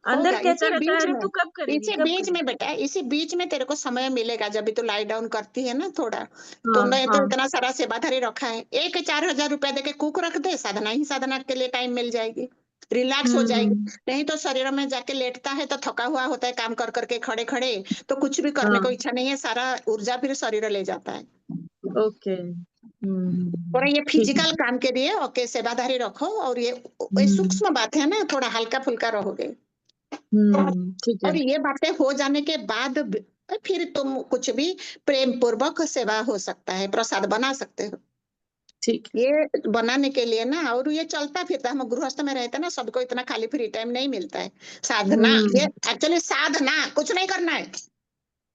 अंदर होगा। कहता रहता है अरे तू कब करेगी इसी कब बीच करेगी। में बेटा, इसी बीच में तेरे को समय मिलेगा जब भी तू लाई डाउन करती है ना थोड़ा। तो हाँ नहीं तो हाँ। इतना सारा सेवाधारी रखा है, 4,000 रुपया देके कुक रख दे, साधना ही साधना के लिए टाइम मिल जाएगी, रिलैक्स हो जाएगी। हम्म। नहीं तो शरीर में जाके लेटता है तो थका हुआ होता है काम कर करके, खड़े खड़े, तो कुछ भी करने हाँ। को इच्छा नहीं है, सारा ऊर्जा फिर शरीर ले जाता है। ओके। और ये ठीक है। फिजिकल काम के लिए ओके सेवाधारी रखो, और ये हम्म। सूक्ष्म बात है ना, थोड़ा हल्का फुल्का रहोगे। ठीक है। और ये बातें हो जाने के बाद फिर तुम कुछ भी प्रेम पूर्वक सेवा हो सकता है, प्रसाद बना सकते हो। ठीक है। ये बनाने के लिए ना, और ये चलता फिरता, हम गृहस्थ में रहते हैं ना, सबको इतना खाली फ्री टाइम नहीं मिलता है। साधना, ये हम्म। एक्चुअली साधना, कुछ नहीं करना है।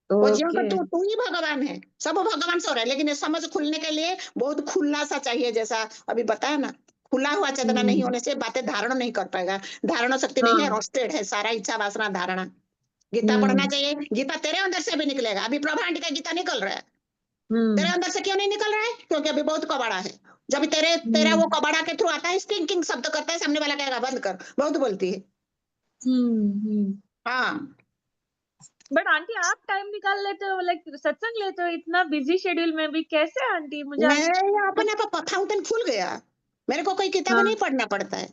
वो जीवन का ओके। तू ही भगवान है, सब भगवान से हो रहा है, लेकिन ये समझ खुलने के लिए बहुत खुला सा चाहिए, जैसा अभी बताया ना। खुला हुआ चेतना नहीं हम्म। होने से बातें धारण नहीं कर पाएगा, धारण शक्ति नहीं है, हाँ। रोस्टेड है सारा इच्छा वासना धारणा। गीता पढ़ना हम्म। चाहिए, गीता तेरे अंदर से भी निकलेगा। अभी प्रभा आंटी का गीता निकल रहा है, तेरे हम्म। अंदर से क्यों नहीं निकल रहा है? क्योंकि अभी बहुत कबाड़ा है। जब तेरे तेरा वो हम्म। कबाड़ा के थ्रू आता है, स्टिंकिंग शब्द करता है, सामने वाला कहेगा बंद कर, बहुत बोलती है। हम्म। हाँ, बट आंटी आप टाइम निकाल लेते हो, लाइक सत्संग लेते हो इतना बिजी शेड्यूल में भी, कैसे आंटी? मुझे मैं अपने आप फाउंटेन खुल गया, मेरे को कोई किताब हाँ नहीं पढ़ना पड़ता है।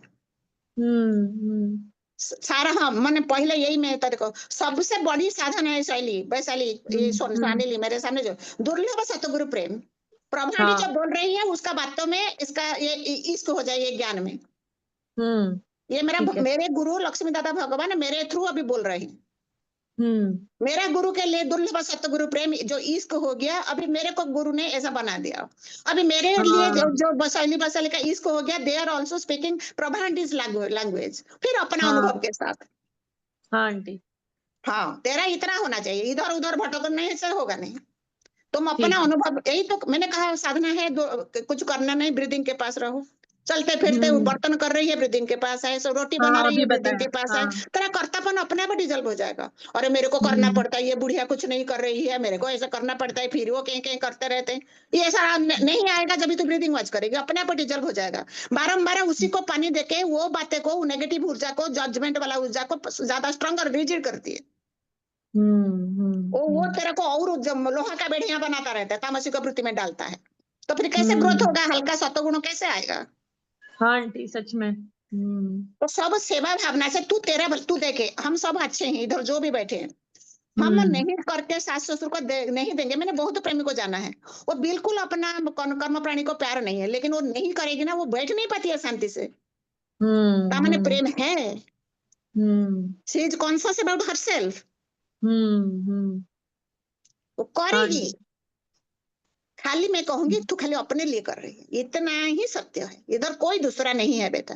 हम्म सारा हाँ मैंने पहले यही मैं तेरे को सबसे बड़ी साधन है शैली वैशाली ये सोनाली मेरे सामने जो दुर्लभ सतगुरु प्रेम प्रभा आंटी हाँ जो बोल रही है उसका बातों में इसका ये इश्क हो जाए ये ज्ञान में। ये ठीक है। मेरे गुरु लक्ष्मी दादा भगवान मेरे थ्रू अभी बोल रहे हैं। मेरा गुरु के लिए दुर्लभ सतगुरु प्रेम जो इश्क हो गया, अभी मेरे को गुरु ने ऐसा बना दिया। अभी मेरे लिए जो हाँ जो बसाली का इश्क हो गया, they are also speaking Prabha aunties language, फिर अपना हाँ अनुभव के साथ। हाँ आंटी हाँ तेरा इतना होना चाहिए, इधर उधर भटकने से होगा नहीं। तुम अपना ठीक है। अनुभव, यही तो मैंने कहा साधना है, कुछ करना नहीं, ब्रीदिंग के पास रहो। चलते फिरते वो बर्तन कर रही है ब्रीदिंग के पास है, सो रोटी बना हाँ रही है अभी ब्रीदिंग बताया। के पास है। हाँ तेरा कर्तापन अपने आप डिजल्व हो जाएगा। अरे मेरे को करना पड़ता है, ये बुढ़िया कुछ नहीं कर रही है, मेरे को ऐसा करना पड़ता है, फिर वो कहीं कहीं करते रहते हैं, ये ऐसा नहीं आएगा। जब तू ब्रीदिंग वॉच करेगी अपने आप डिजल्व हो जाएगा। बारम्बार उसी को पानी देके वो बातें को, नेगेटिव ऊर्जा को, जजमेंट वाला ऊर्जा को ज्यादा स्ट्रॉन्ग और रिजिड करती है। वो तेरे को और लोहा का बेड़िया बनाता रहता है, तामसिक वृत्ति में डालता है। तो फिर कैसे ग्रोथ होगा, हल्का सत्वगुण कैसे आएगा? हाँ आंटी सच में। तो सब सेवा भावना से तू देखे, हम सब अच्छे हैं इधर जो भी बैठे हैं, हम नहीं करके सास ससुर को नहीं देंगे। मैंने बहुत प्रेमी को जाना है, वो बिल्कुल अपना कर्म प्राणी को प्यार नहीं है, लेकिन वो नहीं करेगी ना, वो बैठ नहीं पाती है शांति से। मैंने प्रेम है, she is conscious about herself, वो करेगी। खाली मैं कहूंगी तू खाली अपने लिए कर रही है, इतना ही सत्य है, इधर कोई दूसरा नहीं है बेटा।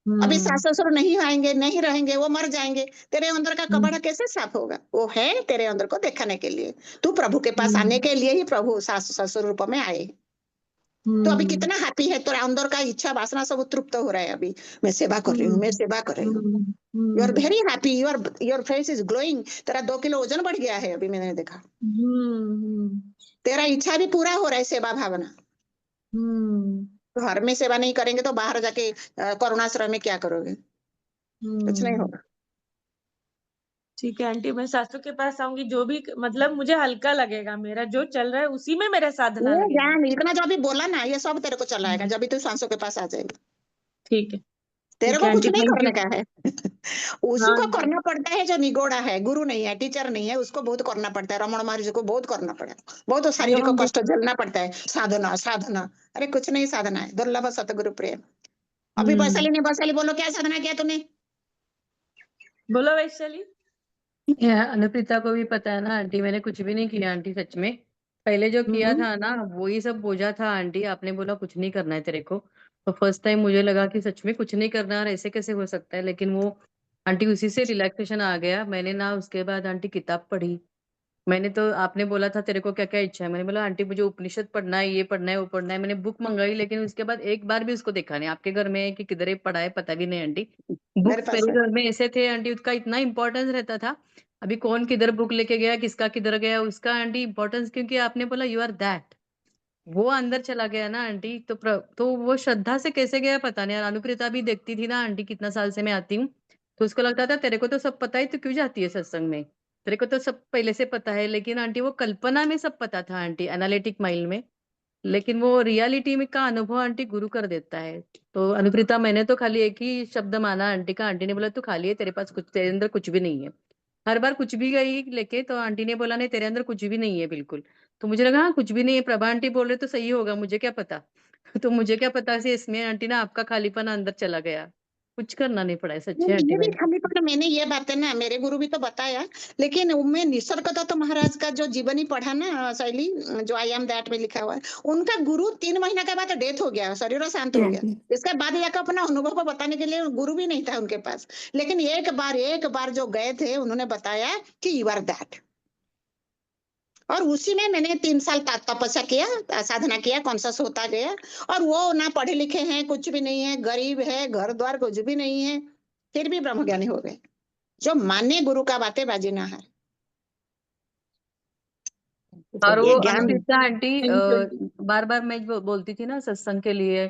अभी सास ससुर नहीं आएंगे, नहीं रहेंगे, वो मर जाएंगे, तेरे अंदर का कबाड़ा कैसे साफ होगा? वो है तेरे अंदर को दिखाने के लिए, तू प्रभु के पास आने के लिए ही प्रभु सास ससुर रूप में आए। तो अभी कितना हैप्पी है, तेरा अंदर का इच्छा वासना सब तृप्त हो रहा है। अभी मैं सेवा कर रही हूँ, मैं सेवा कर रही हूँ, you are very happy, your face is glowing. तेरा 2 किलो वजन बढ़ गया है, अभी मैंने देखा। तेरा इच्छा भी पूरा हो रहा है, सेवा भावना। घर में सेवा नहीं करेंगे तो बाहर जाके करुणाश्रम में क्या करोगे? कुछ नहीं होगा। ठीक है आंटी, मैं सासू के पास आऊंगी, जो भी मतलब मुझे हल्का लगेगा, मेरा जो चल रहा है उसी में मेरा साधना ये लगेगा। ज्ञान इतना जो अभी बोला ना, ये सब तेरे को चला आएगा जब भी तू सांसों के पास आ जाएगी। ठीक है तेरे ठीक को है कुछ आंटी, नहीं थैंक करने यू। का है। उसी हाँ को आंटी। करना पड़ता है जो निगोड़ा है, गुरु नहीं है, टीचर नहीं है, उसको बहुत करना पड़ता है। रमण महर्षि को बहुत करना पड़ा, बहुत शरीर को कष्ट झेलना पड़ता है। साधना साधना, अरे कुछ नहीं साधना है, दुर्लभ सतगुरु प्रेम। अभी वैशाली ने वैशाली बोलो, क्या साधना किया तूने? बोलो वैशाली। अनुप्रीता को भी पता है ना आंटी, मैंने कुछ भी नहीं किया आंटी सच में। पहले जो किया था ना वही सब बोझा था आंटी। आपने बोला कुछ नहीं करना है तेरे को, तो फर्स्ट टाइम मुझे लगा कि सच में कुछ नहीं करना और ऐसे कैसे हो सकता है, लेकिन वो आंटी उसी से रिलैक्सेशन आ गया। मैंने ना उसके बाद आंटी किताब पढ़ी। मैंने तो, आपने बोला था तेरे को क्या क्या इच्छा है, मैंने बोला आंटी मुझे उपनिषद पढ़ना है, ये पढ़ना है, वो पढ़ना है। मैंने बुक मंगाई, लेकिन उसके बाद एक बार भी उसको देखा नहीं। आपके घर में है कि किधर पढ़ा है पता भी नहीं आंटी। मेरे बुक्स पास मेरे है। घर में ऐसे थे आंटी, उसका इतना इंपॉर्टेंस रहता था। अभी कौन किधर बुक लेके गया, किसका किधर गया, उसका आंटी इंपॉर्टेंस, क्योंकि आपने बोला यू आर दैट, वो अंदर चला गया ना आंटी। तो वो श्रद्धा से कैसे गया पता नहीं। और अनुप्रिता भी देखती थी ना आंटी, कितना साल से मैं आती हूँ, तो उसको लगता था तेरे को तो सब पता है, तो क्यों जाती है सत्संग में, तेरे को तो सब पहले से पता है। लेकिन आंटी वो कल्पना में सब पता था आंटी, एनालिटिक माइंड में, लेकिन वो रियलिटी में का अनुभव आंटी गुरु कर देता है। तो अनुप्रिता, मैंने तो खाली एक ही शब्द माना आंटी का। आंटी ने बोला तू खाली है, तेरे पास कुछ, तेरे अंदर कुछ भी नहीं है। हर बार कुछ भी गई लेके, तो आंटी ने बोला नहीं तेरे अंदर कुछ भी नहीं है बिल्कुल। तो मुझे लगा हाँ कुछ भी नहीं है, प्रभा आंटी बोल रहे तो सही होगा, मुझे क्या पता। तो मुझे क्या पता से इसमें आंटी ना आपका खालीपन अंदर चला गया, कुछ करना नहीं पड़ा है, सच्ची आंटी ये भी मैंने। खाली पड़ा, मैंने ये बातें ना मेरे गुरु भी तो बताया, लेकिन मैं निसर्गदत्त महाराज का जो जीवनी पढ़ा ना शैली, जो आई एम दैट में लिखा हुआ है, उनका गुरु 3 महीना के बाद डेथ हो गया, शरीर शांत हो गया। इसके बाद जाकर अपना अनुभव को बताने के लिए गुरु भी नहीं था उनके पास, लेकिन एक बार जो गए थे उन्होंने बताया कि यू आर दैट। और उसी में मैंने 3 साल तपस्या किया, साधना किया, कॉन्शियस होता गया। और वो ना पढ़े लिखे हैं, कुछ भी नहीं है, गरीब है, घर द्वार कुछ भी नहीं है, फिर भी ब्रह्म ज्ञानी हो गए। जो माने गुरु का बातें बाजी ना है। और ये वो ज्ञान अनुप्रिता आंटी बार बार मैं बोलती थी ना सत्संग के लिए,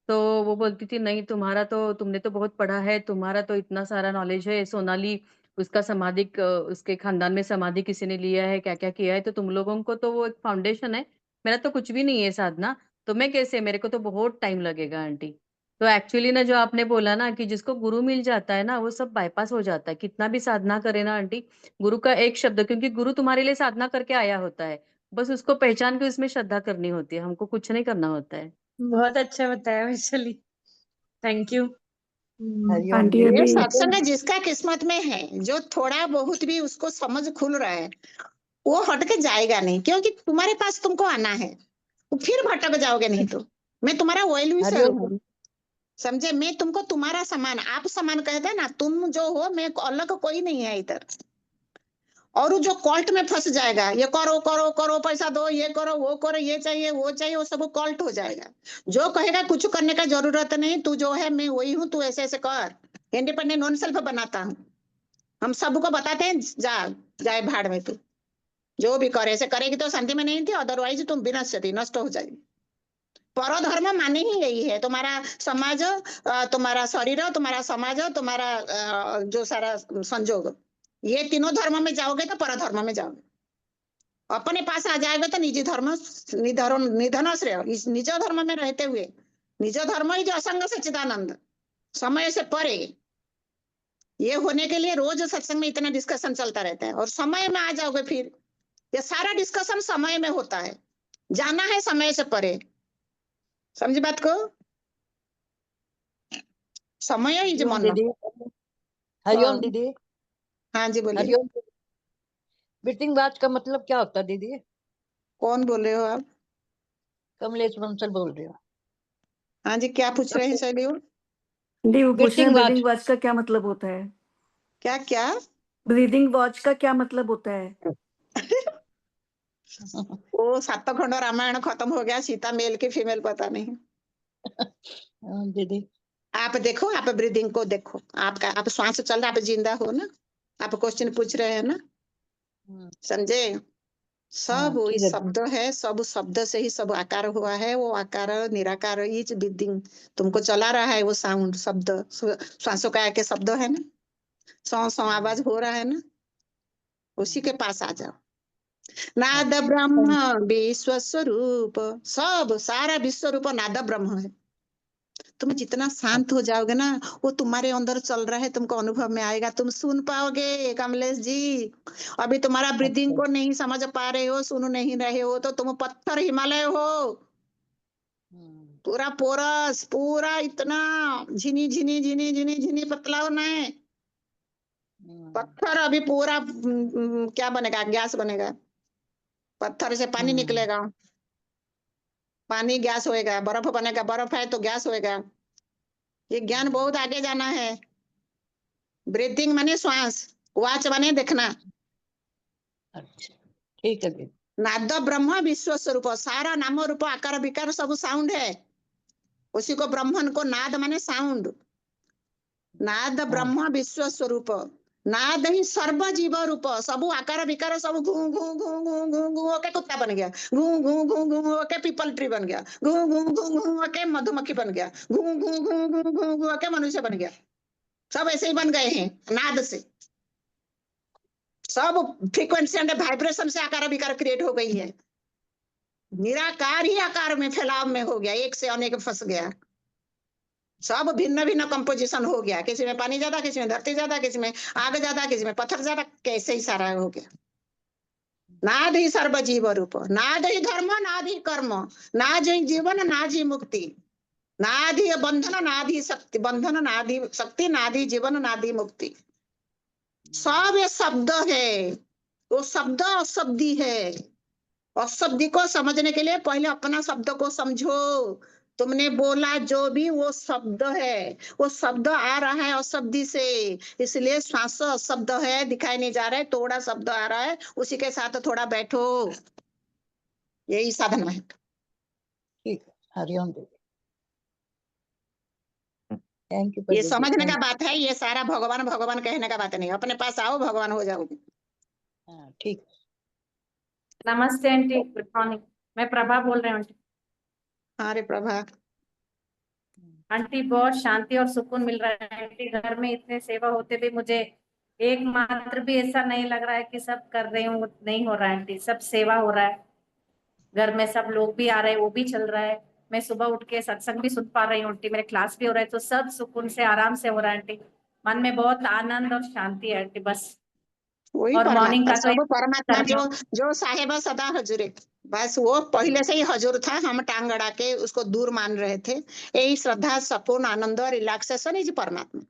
तो वो बोलती थी नहीं तुम्हारा तो, तुमने तो बहुत पढ़ा है, तुम्हारा तो इतना सारा नॉलेज है, सोनाली उसका समाधि उसके खानदान में समाधि किसी ने लिया है, क्या क्या किया है, तो तुम लोगों को तो वो एक फाउंडेशन है। मेरा तो कुछ भी नहीं है साधना, तो मैं कैसे, मेरे को तो बहुत टाइम लगेगा आंटी। तो एक्चुअली ना जो आपने बोला ना कि जिसको गुरु मिल जाता है ना वो सब बाईपास हो जाता है, कितना भी साधना करे ना आंटी, गुरु का एक शब्द, क्योंकि गुरु तुम्हारे लिए साधना करके आया होता है, बस उसको पहचान के उसमें श्रद्धा करनी होती है, हमको कुछ नहीं करना होता है। बहुत अच्छा बताया Vaishali, thank you. Hariom aunty ये अभी सत्संग जिसका किस्मत में है, जो थोड़ा बहुत भी उसको समझ खुल रहा है, वो हट के जाएगा नहीं, क्योंकि तुम्हारे पास तुमको आना है, वो फिर भटक जाओगे नहीं तो। मैं तुम्हारा ऑयल भी हरिओम हूँ, समझे, मैं तुमको तुम्हारा समान, आप समान कहते हैं ना, तुम जो हो, मैं अलग कोई नहीं है इधर। और वो जो कॉल्ट में फंस जाएगा, ये करो करो करो, पैसा दो, ये करो वो करो, ये चाहिए वो चाहिए, वो सब कॉल्ट हो जाएगा। जो कहेगा कुछ करने का जरूरत नहीं, तू जो है मैं वही हूँ, तू ऐसे ऐसे कर, इंडिपेंडेंट नॉन सेल्फ बनाता हूँ। हम सबको बताते हैं, जा जाए भाड़ में, तू जो भी करे, ऐसे करेगी तो शांति में नहीं थी, अदरवाइज तुम विनश्यति, नष्ट हो जाएगी। परधर्म माने ही यही है, तुम्हारा समाज, तुम्हारा शरीर, तुम्हारा समाज, तुम्हारा जो सारा संजोग, ये तीनों धर्म में जाओगे तो परधर्म में जाओगे। अपने पास आ जाएगा तो निजी धर्म निधन श्रेय, इस निज धर्म में रहते हुए, निज धर्म ही जो असंग सच्चिदानंद, समय से परे, ये होने के लिए रोज सत्संग में इतना डिस्कशन चलता रहता है, और समय में आ जाओगे फिर, ये सारा डिस्कशन समय में होता है, जाना है समय से परे, समझी बात को, समय ही जो हरिओम मन। दीदी, हरिओम दीदी, हाँ जी बोलिए। हरिओम। ब्रीथिंग बात का मतलब क्या होता है दीदी? कौन बोल रहे हो आप? कमलेश बंसल बोल रही हो। हाँ जी, क्या पूछ रहे हैं शैली? आंटी वो पूछ रहे हैं ब्रीथिंग ब्रीदिंग बात, वॉच का क्या मतलब होता है? क्या क्या? ब्रीदिंग वॉच का क्या मतलब होता है? वो 7 खंड रामायण खत्म हो गया, सीता मेल की फीमेल पता नहीं। दीदी आप देखो, आप ब्रीदिंग को देखो, आपका आप श्वास चल रहा है, आप जिंदा हो ना, आप क्वेश्चन पूछ रहे हैं ना, समझे, सब वही ठीक है। शब्द है, सब शब्द से ही सब आकार हुआ है, वो आकार निराकार इच ब्रीदिंग तुमको चला रहा है, वो साउंड शब्द श्वासों का के शब्द है ना, सौ सौ आवाज हो रहा है ना, उसी के पास आ जाओ। नाद ब्रह्म विश्व स्वरूप, सब सारा विश्व रूप नाद ब्रह्म है। तुम जितना शांत हो जाओगे ना, वो तुम्हारे अंदर चल रहा है, तुमको अनुभव में आएगा, तुम सुन पाओगे कमलेश जी। अभी तुम्हारा ब्रीदिंग को नहीं समझ पा रहे हो, सुन नहीं रहे हो, तो तुम पत्थर हिमालय हो, पूरा पोरस, पूरा इतना झिनी झिनी झिनी झिनी झिनी पतला होना है पत्थर, अभी पूरा क्या बनेगा, गैस बनेगा, पत्थर से पानी निकलेगा, पानी गैस होएगा, बर्फ बनेगा, बर्फ है तो गैस होएगा। ये ज्ञान बहुत आगे जाना है। ब्रीथिंग माने श्वास, वाच माने देखना। अच्छा ठीक है दीदी। नाद ब्रह्म विश्व स्वरूप, सारा नाम रूप आकार विकार सब साउंड है, उसी को ब्रह्मन को नाद माने साउंड, नाद ब्रह्म विश्व स्वरूप, नाद ही सर्व जीव रूप, सब आकार विकार सब घू घू घू घू घू घू के कुत्ता बन गया, घू घू घू घू के पीपल ट्री बन गया, घू घू घू घू के मधुमक्खी बन गया, घू घू घू घू घू घू के मनुष्य बन गया, सब ऐसे ही बन गए हैं नाद से, सब फ्रीक्वेंसी एंड वाइब्रेशन से आकार विकार क्रिएट हो गई है, निराकार ही आकार में फैलाव में हो गया, एक से अनेक फंस गया, सब भिन्न भिन्न कंपोजिशन हो गया, किसी में पानी ज्यादा, किसी में धरती ज्यादा, किसी में आग ज्यादा, किसी में पत्थर ज्यादा, कैसे ही सारा हो गया। नाद ही सर्व जीव रूप, नाद ही धर्म, नाद ही कर्म, नाद ही जीवन, नाद ही मुक्ति, नाद ही बंधन, नाद ही शक्ति, बंधन नाद ही शक्ति, नाद ही जीवन, नाद ही मुक्ति, सब ये शब्द है, वो शब्द अशब्दी है। अशब्दी को समझने के लिए पहले अपना शब्द को समझो, तुमने बोला जो भी वो शब्द है, वो शब्द आ रहा है अशब्दी से, इसलिए श्वास शब्द है, दिखाई नहीं जा रहा है, थोड़ा शब्द आ रहा है, उसी के साथ थोड़ा बैठो, यही साधना है। ठीक है, हरिओम दीदी, थैंक यू ये प्रभु जी, समझने का थैंक बात है, ये सारा भगवान भगवान कहने का बात नहीं, अपने पास आओ भगवान हो जाओगे। ठीक। नमस्ते आंटी, गुड मॉर्निंग, मैं प्रभा बोल रही हूँ आंटी। हाँ रे प्रभा। आंटी बहुत शांति और सुकून मिल रहा है आंटी, घर में इतने सेवा होते भी मुझे एकमात्र भी ऐसा नहीं लग रहा है कि सब कर रही हूँ, नहीं हो रहा है आंटी, सब सेवा हो रहा है, घर में सब लोग भी आ रहे हैं, वो भी चल रहा है, मैं सुबह उठ के सत्संग भी सुन पा रही हूँ आंटी, मेरे क्लास भी हो रहा है, तो सब सुकून से आराम से हो रहा है आंटी, मन में बहुत आनंद और शांति है आंटी बस। वही और मॉर्निंग परमात्मा, का तो सब परमात्मा करना जो साहेब सदा हजूर है, बस वो पहले से ही हजूर था, हम टांग अड़ा के उसको दूर मान रहे थे। यही श्रद्धा, सुकून, आनंद और रिलैक्सेशन है जी परमात्मा।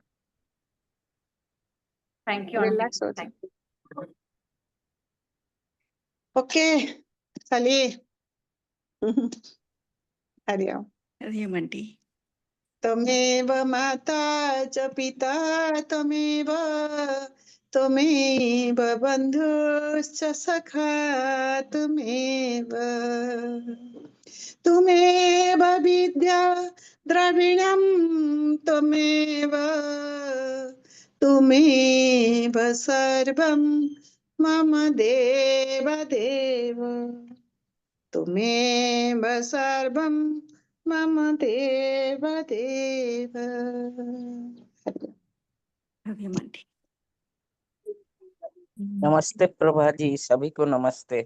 थैंक यू आंटी, रिलैक्स हो जाए। Thank you. ओके, चलिए। हरिओम। हरिओम आंटी। त्वमेव माता च पिता त्वमेव, त्वमेव बन्धुश्च सखा त्वमेव, त्वमेव विद्या द्रविणं त्वमेव, त्वमेव सर्वं मम देव देव, त्वमेव सर्वं मम देव देव। हरिओम आंटी। नमस्ते प्रभा जी, सभी को नमस्ते।